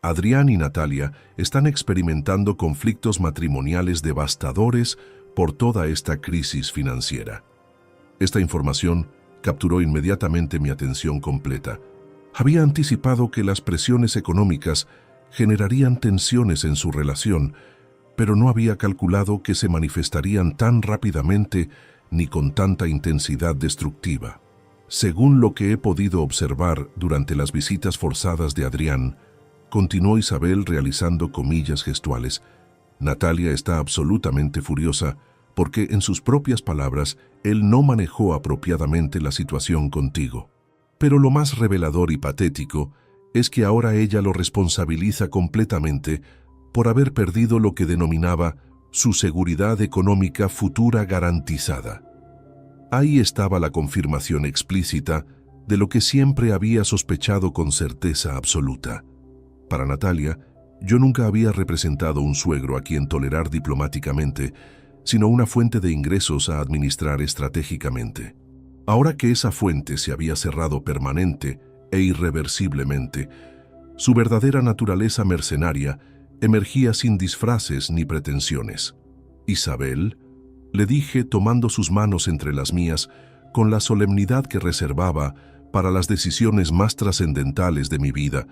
Adrián y Natalia están experimentando conflictos matrimoniales devastadores por toda esta crisis financiera. Esta información capturó inmediatamente mi atención completa. Había anticipado que las presiones económicas generarían tensiones en su relación, pero no había calculado que se manifestarían tan rápidamente ni con tanta intensidad destructiva. Según lo que he podido observar durante las visitas forzadas de Adrián, continuó Isabel realizando comillas gestuales, Natalia está absolutamente furiosa porque, en sus propias palabras, él no manejó apropiadamente la situación contigo. Pero lo más revelador y patético es que ahora ella lo responsabiliza completamente por haber perdido lo que denominaba su seguridad económica futura garantizada. Ahí estaba la confirmación explícita de lo que siempre había sospechado con certeza absoluta. Para Natalia, yo nunca había representado un suegro a quien tolerar diplomáticamente, sino una fuente de ingresos a administrar estratégicamente. Ahora que esa fuente se había cerrado permanente e irreversiblemente, su verdadera naturaleza mercenaria emergía sin disfraces ni pretensiones. Isabel, le dije tomando sus manos entre las mías con la solemnidad que reservaba para las decisiones más trascendentales de mi vida,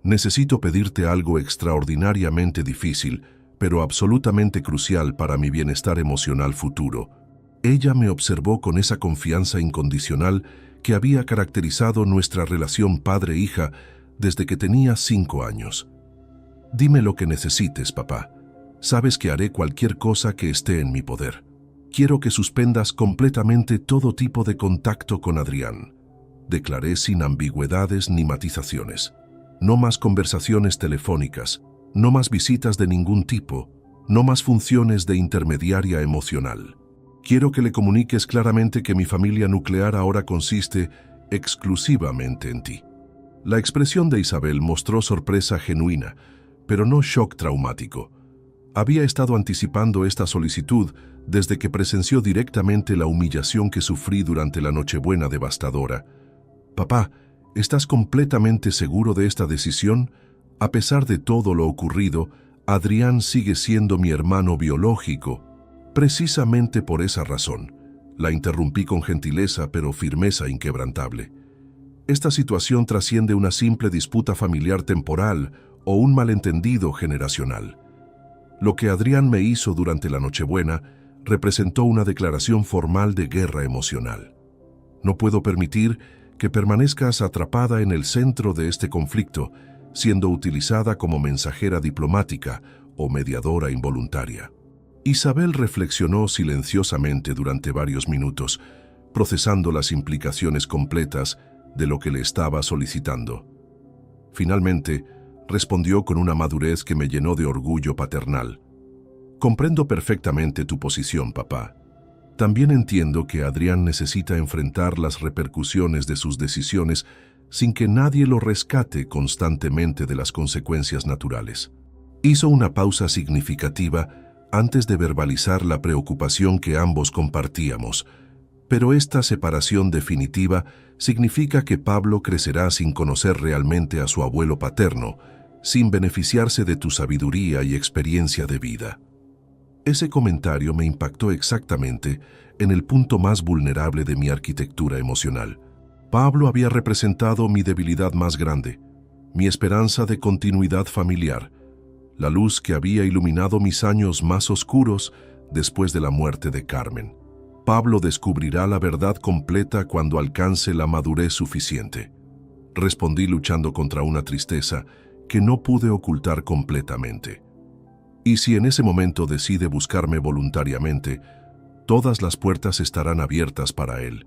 necesito pedirte algo extraordinariamente difícil, pero absolutamente crucial para mi bienestar emocional futuro. Ella me observó con esa confianza incondicional que había caracterizado nuestra relación padre-hija desde que tenía 5 años. Dime lo que necesites, papá. Sabes que haré cualquier cosa que esté en mi poder. Quiero que suspendas completamente todo tipo de contacto con Adrián. Declaré sin ambigüedades ni matizaciones. No más conversaciones telefónicas, no más visitas de ningún tipo, no más funciones de intermediaria emocional. Quiero que le comuniques claramente que mi familia nuclear ahora consiste exclusivamente en ti. La expresión de Isabel mostró sorpresa genuina, pero no shock traumático. Había estado anticipando esta solicitud desde que presenció directamente la humillación que sufrí durante la Nochebuena devastadora. Papá, ¿estás completamente seguro de esta decisión? A pesar de todo lo ocurrido, Adrián sigue siendo mi hermano biológico. Precisamente por esa razón, la interrumpí con gentileza pero firmeza inquebrantable. Esta situación trasciende una simple disputa familiar temporal o un malentendido generacional. Lo que Adrián me hizo durante la Nochebuena representó una declaración formal de guerra emocional. No puedo permitir que permanezcas atrapada en el centro de este conflicto, siendo utilizada como mensajera diplomática o mediadora involuntaria. Isabel reflexionó silenciosamente durante varios minutos, procesando las implicaciones completas de lo que le estaba solicitando. Finalmente, respondió con una madurez que me llenó de orgullo paternal. Comprendo perfectamente tu posición, papá. También entiendo que Adrián necesita enfrentar las repercusiones de sus decisiones sin que nadie lo rescate constantemente de las consecuencias naturales. Hizo una pausa significativa antes de verbalizar la preocupación que ambos compartíamos, pero esta separación definitiva significa que Pablo crecerá sin conocer realmente a su abuelo paterno, sin beneficiarse de tu sabiduría y experiencia de vida. Ese comentario me impactó exactamente en el punto más vulnerable de mi arquitectura emocional. Pablo había representado mi debilidad más grande, mi esperanza de continuidad familiar, la luz que había iluminado mis años más oscuros después de la muerte de Carmen. Pablo descubrirá la verdad completa cuando alcance la madurez suficiente. Respondí luchando contra una tristeza que no pude ocultar completamente. Y si en ese momento decide buscarme voluntariamente, todas las puertas estarán abiertas para él.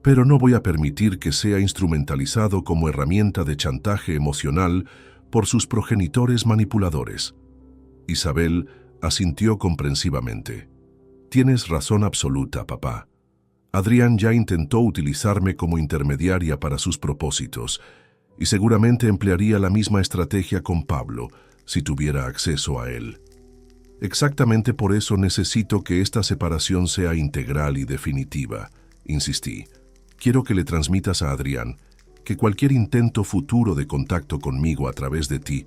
Pero no voy a permitir que sea instrumentalizado como herramienta de chantaje emocional por sus progenitores manipuladores. Isabel asintió comprensivamente. Tienes razón absoluta, papá. Adrián ya intentó utilizarme como intermediaria para sus propósitos, y seguramente emplearía la misma estrategia con Pablo, si tuviera acceso a él. Exactamente por eso necesito que esta separación sea integral y definitiva, insistí. Quiero que le transmitas a Adrián que cualquier intento futuro de contacto conmigo a través de ti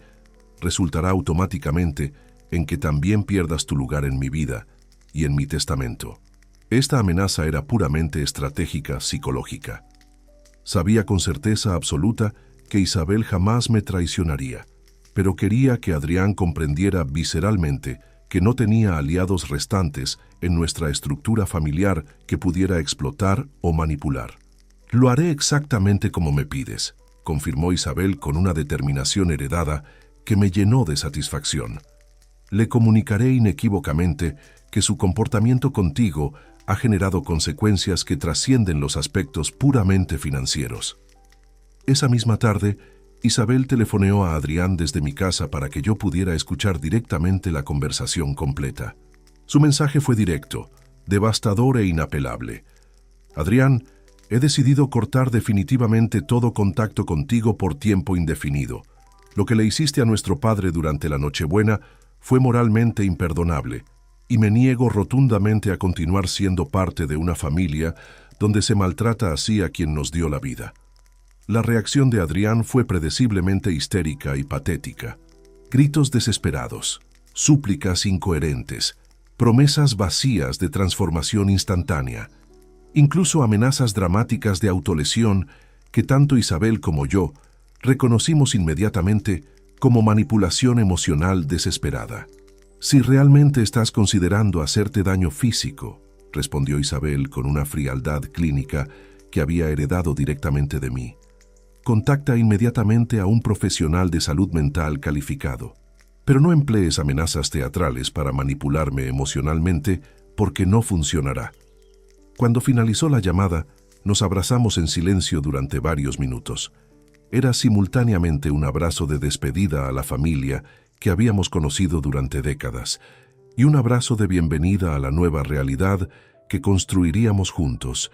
resultará automáticamente en que también pierdas tu lugar en mi vida y en mi testamento. Esta amenaza era puramente estratégica, psicológica. Sabía con certeza absoluta que Isabel jamás me traicionaría, pero quería que Adrián comprendiera visceralmente que no tenía aliados restantes en nuestra estructura familiar que pudiera explotar o manipular. Lo haré exactamente como me pides, confirmó Isabel con una determinación heredada que me llenó de satisfacción. Le comunicaré inequívocamente que su comportamiento contigo ha generado consecuencias que trascienden los aspectos puramente financieros. Esa misma tarde, Isabel telefoneó a Adrián desde mi casa para que yo pudiera escuchar directamente la conversación completa. Su mensaje fue directo, devastador e inapelable. Adrián, he decidido cortar definitivamente todo contacto contigo por tiempo indefinido. Lo que le hiciste a nuestro padre durante la Nochebuena fue moralmente imperdonable, y me niego rotundamente a continuar siendo parte de una familia donde se maltrata así a quien nos dio la vida. La reacción de Adrián fue predeciblemente histérica y patética. Gritos desesperados, súplicas incoherentes, promesas vacías de transformación instantánea, incluso amenazas dramáticas de autolesión que tanto Isabel como yo reconocimos inmediatamente como manipulación emocional desesperada. Si realmente estás considerando hacerte daño físico, respondió Isabel con una frialdad clínica que había heredado directamente de mí, contacta inmediatamente a un profesional de salud mental calificado. Pero no emplees amenazas teatrales para manipularme emocionalmente porque no funcionará. Cuando finalizó la llamada, nos abrazamos en silencio durante varios minutos. Era simultáneamente un abrazo de despedida a la familia que habíamos conocido durante décadas y un abrazo de bienvenida a la nueva realidad que construiríamos juntos,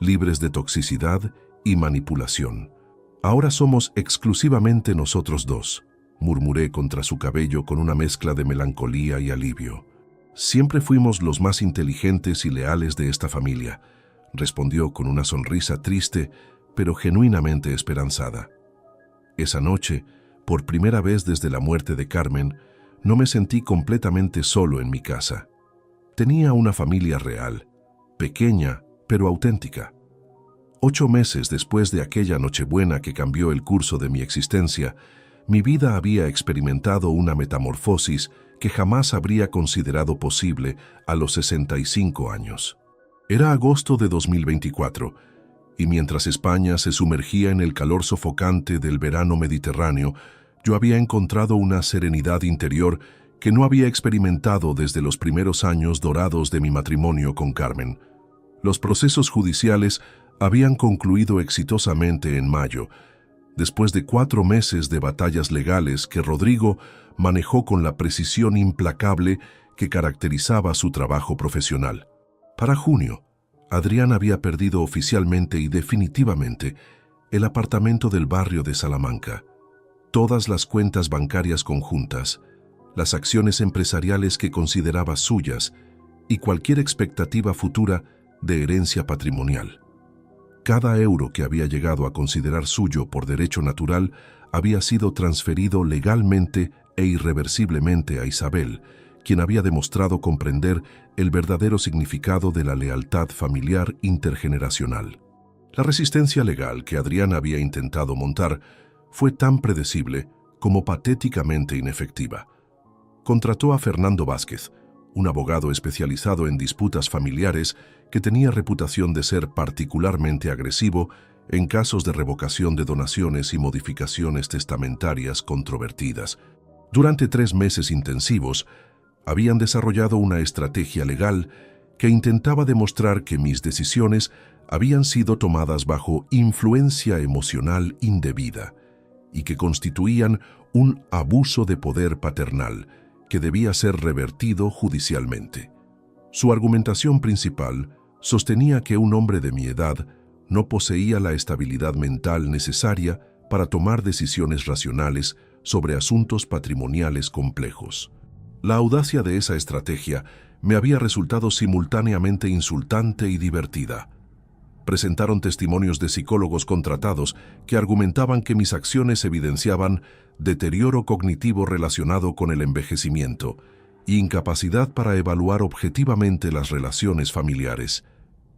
libres de toxicidad y manipulación. Ahora somos exclusivamente nosotros dos, murmuré contra su cabello con una mezcla de melancolía y alivio. Siempre fuimos los más inteligentes y leales de esta familia, respondió con una sonrisa triste, pero genuinamente esperanzada. Esa noche, por primera vez desde la muerte de Carmen, no me sentí completamente solo en mi casa. Tenía una familia real, pequeña pero auténtica. 8 meses después de aquella Nochebuena que cambió el curso de mi existencia, mi vida había experimentado una metamorfosis que jamás habría considerado posible a los 65 años. Era agosto de 2024, y mientras España se sumergía en el calor sofocante del verano mediterráneo, yo había encontrado una serenidad interior que no había experimentado desde los primeros años dorados de mi matrimonio con Carmen. Los procesos judiciales habían concluido exitosamente en mayo, después de 4 meses de batallas legales que Rodrigo manejó con la precisión implacable que caracterizaba su trabajo profesional. Para junio, Adrián había perdido oficialmente y definitivamente el apartamento del barrio de Salamanca, todas las cuentas bancarias conjuntas, las acciones empresariales que consideraba suyas y cualquier expectativa futura de herencia patrimonial. Cada euro que había llegado a considerar suyo por derecho natural había sido transferido legalmente e irreversiblemente a Isabel, quien había demostrado comprender el verdadero significado de la lealtad familiar intergeneracional. La resistencia legal que Adrián había intentado montar fue tan predecible como patéticamente inefectiva. Contrató a Fernando Vázquez, un abogado especializado en disputas familiares que tenía reputación de ser particularmente agresivo en casos de revocación de donaciones y modificaciones testamentarias controvertidas. Durante 3 meses intensivos, habían desarrollado una estrategia legal que intentaba demostrar que mis decisiones habían sido tomadas bajo influencia emocional indebida y que constituían un abuso de poder paternal que debía ser revertido judicialmente. Su argumentación principal sostenía que un hombre de mi edad no poseía la estabilidad mental necesaria para tomar decisiones racionales sobre asuntos patrimoniales complejos. La audacia de esa estrategia me había resultado simultáneamente insultante y divertida. Presentaron testimonios de psicólogos contratados que argumentaban que mis acciones evidenciaban deterioro cognitivo relacionado con el envejecimiento e incapacidad para evaluar objetivamente las relaciones familiares.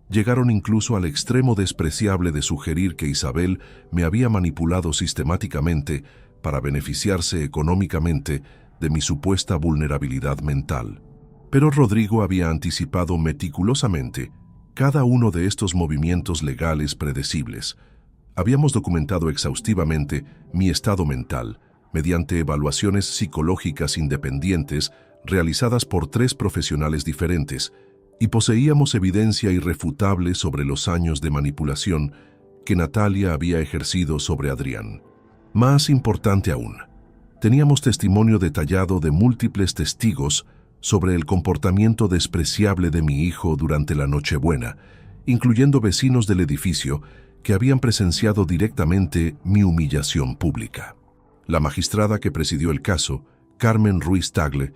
Llegaron incluso al extremo despreciable de sugerir que Isabel me había manipulado sistemáticamente para beneficiarse económicamente de mi supuesta vulnerabilidad mental. Pero Rodrigo había anticipado meticulosamente cada uno de estos movimientos legales predecibles. Habíamos documentado exhaustivamente mi estado mental mediante evaluaciones psicológicas independientes realizadas por 3 profesionales diferentes y poseíamos evidencia irrefutable sobre los años de manipulación que Natalia había ejercido sobre Adrián. Más importante aún, teníamos testimonio detallado de múltiples testigos sobre el comportamiento despreciable de mi hijo durante la Nochebuena, incluyendo vecinos del edificio que habían presenciado directamente mi humillación pública. La magistrada que presidió el caso, Carmen Ruiz Tagle,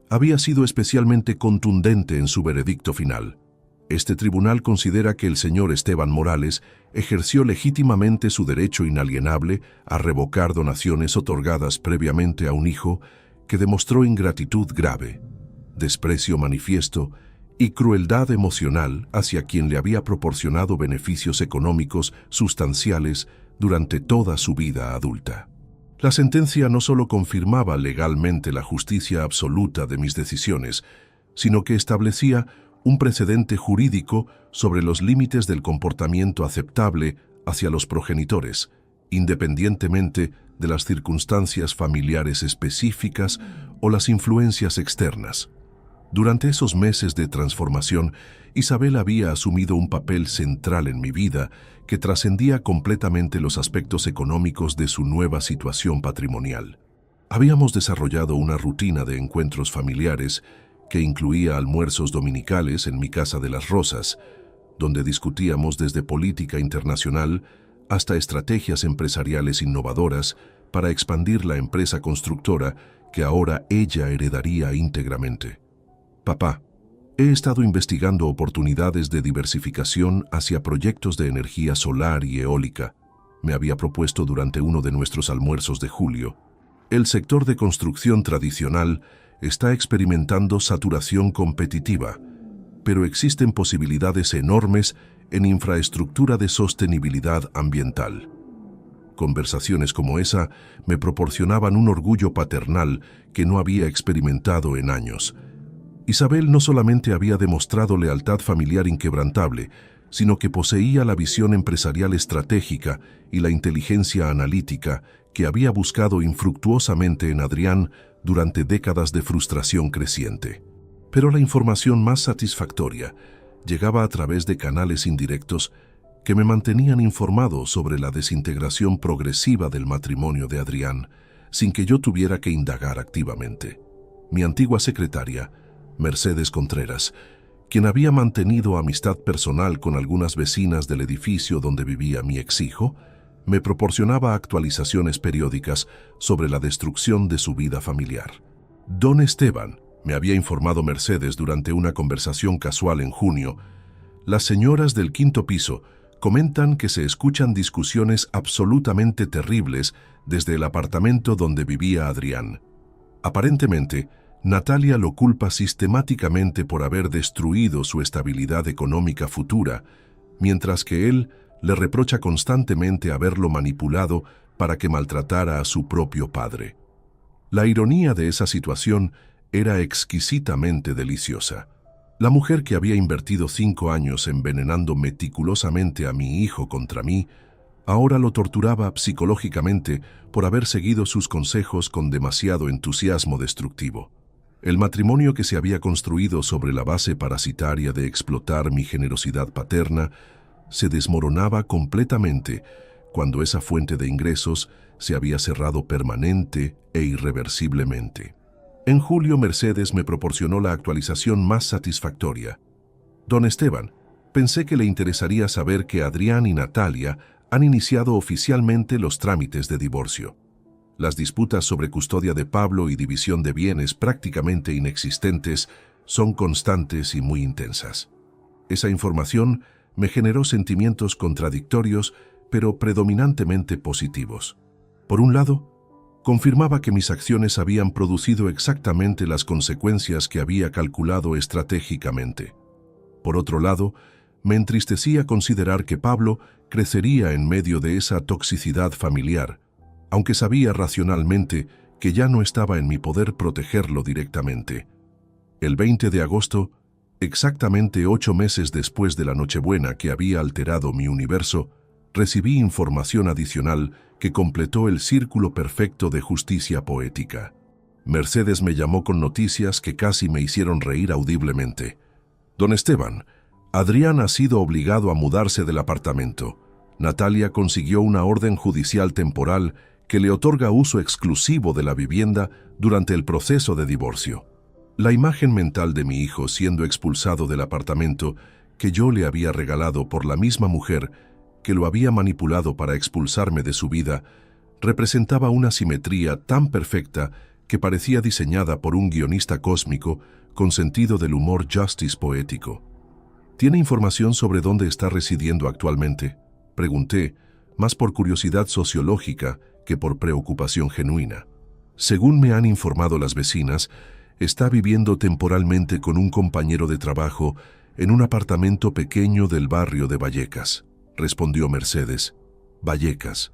había sido especialmente contundente en su veredicto final. Este tribunal considera que el señor Esteban Morales ejerció legítimamente su derecho inalienable a revocar donaciones otorgadas previamente a un hijo que demostró ingratitud grave, desprecio manifiesto y crueldad emocional hacia quien le había proporcionado beneficios económicos sustanciales durante toda su vida adulta. La sentencia no solo confirmaba legalmente la justicia absoluta de mis decisiones, sino que establecía un precedente jurídico sobre los límites del comportamiento aceptable hacia los progenitores, independientemente de las circunstancias familiares específicas o las influencias externas. Durante esos meses de transformación, Isabel había asumido un papel central en mi vida que trascendía completamente los aspectos económicos de su nueva situación patrimonial. Habíamos desarrollado una rutina de encuentros familiares que incluía almuerzos dominicales en mi casa de las Rosas, donde discutíamos desde política internacional hasta estrategias empresariales innovadoras para expandir la empresa constructora que ahora ella heredaría íntegramente. Papá, he estado investigando oportunidades de diversificación hacia proyectos de energía solar y eólica, me había propuesto durante uno de nuestros almuerzos de julio. El sector de construcción tradicional está experimentando saturación competitiva, pero existen posibilidades enormes en infraestructura de sostenibilidad ambiental. Conversaciones como esa me proporcionaban un orgullo paternal que no había experimentado en años. Isabel no solamente había demostrado lealtad familiar inquebrantable, sino que poseía la visión empresarial estratégica y la inteligencia analítica que había buscado infructuosamente en Adrián durante décadas de frustración creciente. Pero la información más satisfactoria llegaba a través de canales indirectos que me mantenían informado sobre la desintegración progresiva del matrimonio de Adrián, sin que yo tuviera que indagar activamente. Mi antigua secretaria, Mercedes Contreras, quien había mantenido amistad personal con algunas vecinas del edificio donde vivía mi ex-hijo, me proporcionaba actualizaciones periódicas sobre la destrucción de su vida familiar. Don Esteban, me había informado Mercedes durante una conversación casual en junio, las señoras del quinto piso comentan que se escuchan discusiones absolutamente terribles desde el apartamento donde vivía Adrián. Aparentemente, Natalia lo culpa sistemáticamente por haber destruido su estabilidad económica futura, mientras que él le reprocha constantemente haberlo manipulado para que maltratara a su propio padre. La ironía de esa situación era exquisitamente deliciosa. La mujer que había invertido 5 años envenenando meticulosamente a mi hijo contra mí, ahora lo torturaba psicológicamente por haber seguido sus consejos con demasiado entusiasmo destructivo. El matrimonio que se había construido sobre la base parasitaria de explotar mi generosidad paterna se desmoronaba completamente cuando esa fuente de ingresos se había cerrado permanente e irreversiblemente. En julio, Mercedes me proporcionó la actualización más satisfactoria. Don Esteban, pensé que le interesaría saber que Adrián y Natalia han iniciado oficialmente los trámites de divorcio. Las disputas sobre custodia de Pablo y división de bienes prácticamente inexistentes son constantes y muy intensas. Esa información me generó sentimientos contradictorios, pero predominantemente positivos. Por un lado, confirmaba que mis acciones habían producido exactamente las consecuencias que había calculado estratégicamente. Por otro lado, me entristecía considerar que Pablo crecería en medio de esa toxicidad familiar, aunque sabía racionalmente que ya no estaba en mi poder protegerlo directamente. El 20 de agosto, exactamente 8 meses después de la Nochebuena que había alterado mi universo, recibí información adicional que completó el círculo perfecto de justicia poética. Mercedes me llamó con noticias que casi me hicieron reír audiblemente. Don Esteban, Adrián ha sido obligado a mudarse del apartamento. Natalia consiguió una orden judicial temporal que le otorga uso exclusivo de la vivienda durante el proceso de divorcio. La imagen mental de mi hijo siendo expulsado del apartamento que yo le había regalado por la misma mujer que lo había manipulado para expulsarme de su vida, representaba una simetría tan perfecta que parecía diseñada por un guionista cósmico con sentido del humor justice poético. ¿Tiene información sobre dónde está residiendo actualmente?, pregunté, más por curiosidad sociológica que por preocupación genuina. Según me han informado las vecinas, está viviendo temporalmente con un compañero de trabajo en un apartamento pequeño del barrio de Vallecas, respondió Mercedes. Vallecas,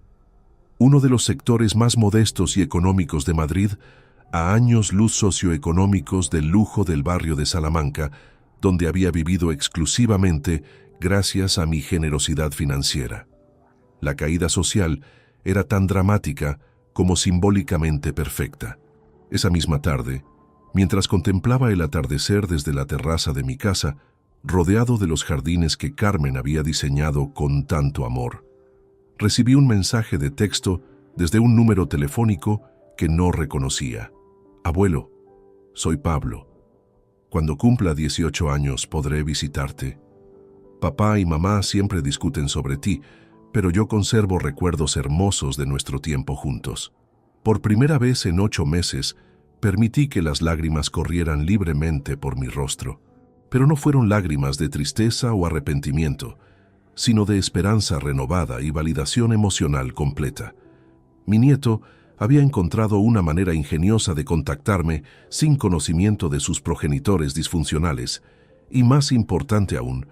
uno de los sectores más modestos y económicos de Madrid, a años luz socioeconómicos del lujo del barrio de Salamanca, donde había vivido exclusivamente gracias a mi generosidad financiera. La caída social era tan dramática como simbólicamente perfecta. Esa misma tarde, mientras contemplaba el atardecer desde la terraza de mi casa, rodeado de los jardines que Carmen había diseñado con tanto amor, recibí un mensaje de texto desde un número telefónico que no reconocía. Abuelo, soy Pablo. Cuando cumpla 18 años podré visitarte. Papá y mamá siempre discuten sobre ti, pero yo conservo recuerdos hermosos de nuestro tiempo juntos. Por primera vez en 8 meses, permití que las lágrimas corrieran libremente por mi rostro. Pero no fueron lágrimas de tristeza o arrepentimiento, sino de esperanza renovada y validación emocional completa. Mi nieto había encontrado una manera ingeniosa de contactarme sin conocimiento de sus progenitores disfuncionales, y más importante aún,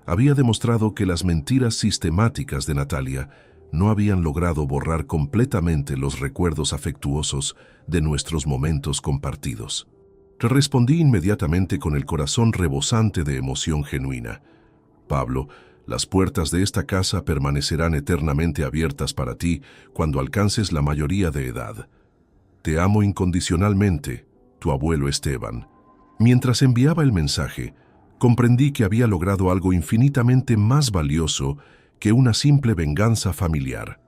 había demostrado que las mentiras sistemáticas de Natalia no habían logrado borrar completamente los recuerdos afectuosos de nuestros momentos compartidos. Respondí inmediatamente con el corazón rebosante de emoción genuina. Pablo, las puertas de esta casa permanecerán eternamente abiertas para ti cuando alcances la mayoría de edad. Te amo incondicionalmente, tu abuelo Esteban. Mientras enviaba el mensaje, comprendí que había logrado algo infinitamente más valioso que una simple venganza familiar.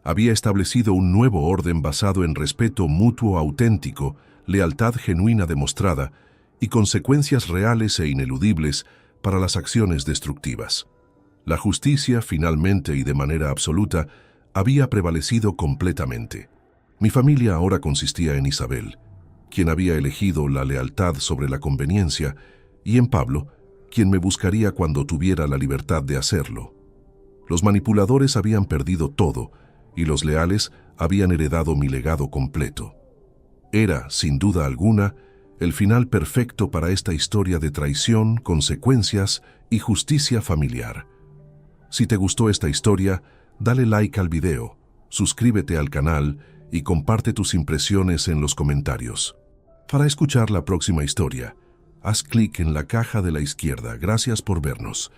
Había establecido un nuevo orden basado en respeto mutuo auténtico, lealtad genuina demostrada y consecuencias reales e ineludibles para las acciones destructivas. La justicia, finalmente y de manera absoluta, había prevalecido completamente. Mi familia ahora consistía en Isabel, quien había elegido la lealtad sobre la conveniencia, y en Pablo, quien me buscaría cuando tuviera la libertad de hacerlo. Los manipuladores habían perdido todo, y los leales habían heredado mi legado completo. Era, sin duda alguna, el final perfecto para esta historia de traición, consecuencias y justicia familiar. Si te gustó esta historia, dale like al video, suscríbete al canal y comparte tus impresiones en los comentarios. Para escuchar la próxima historia, haz clic en la caja de la izquierda. Gracias por vernos.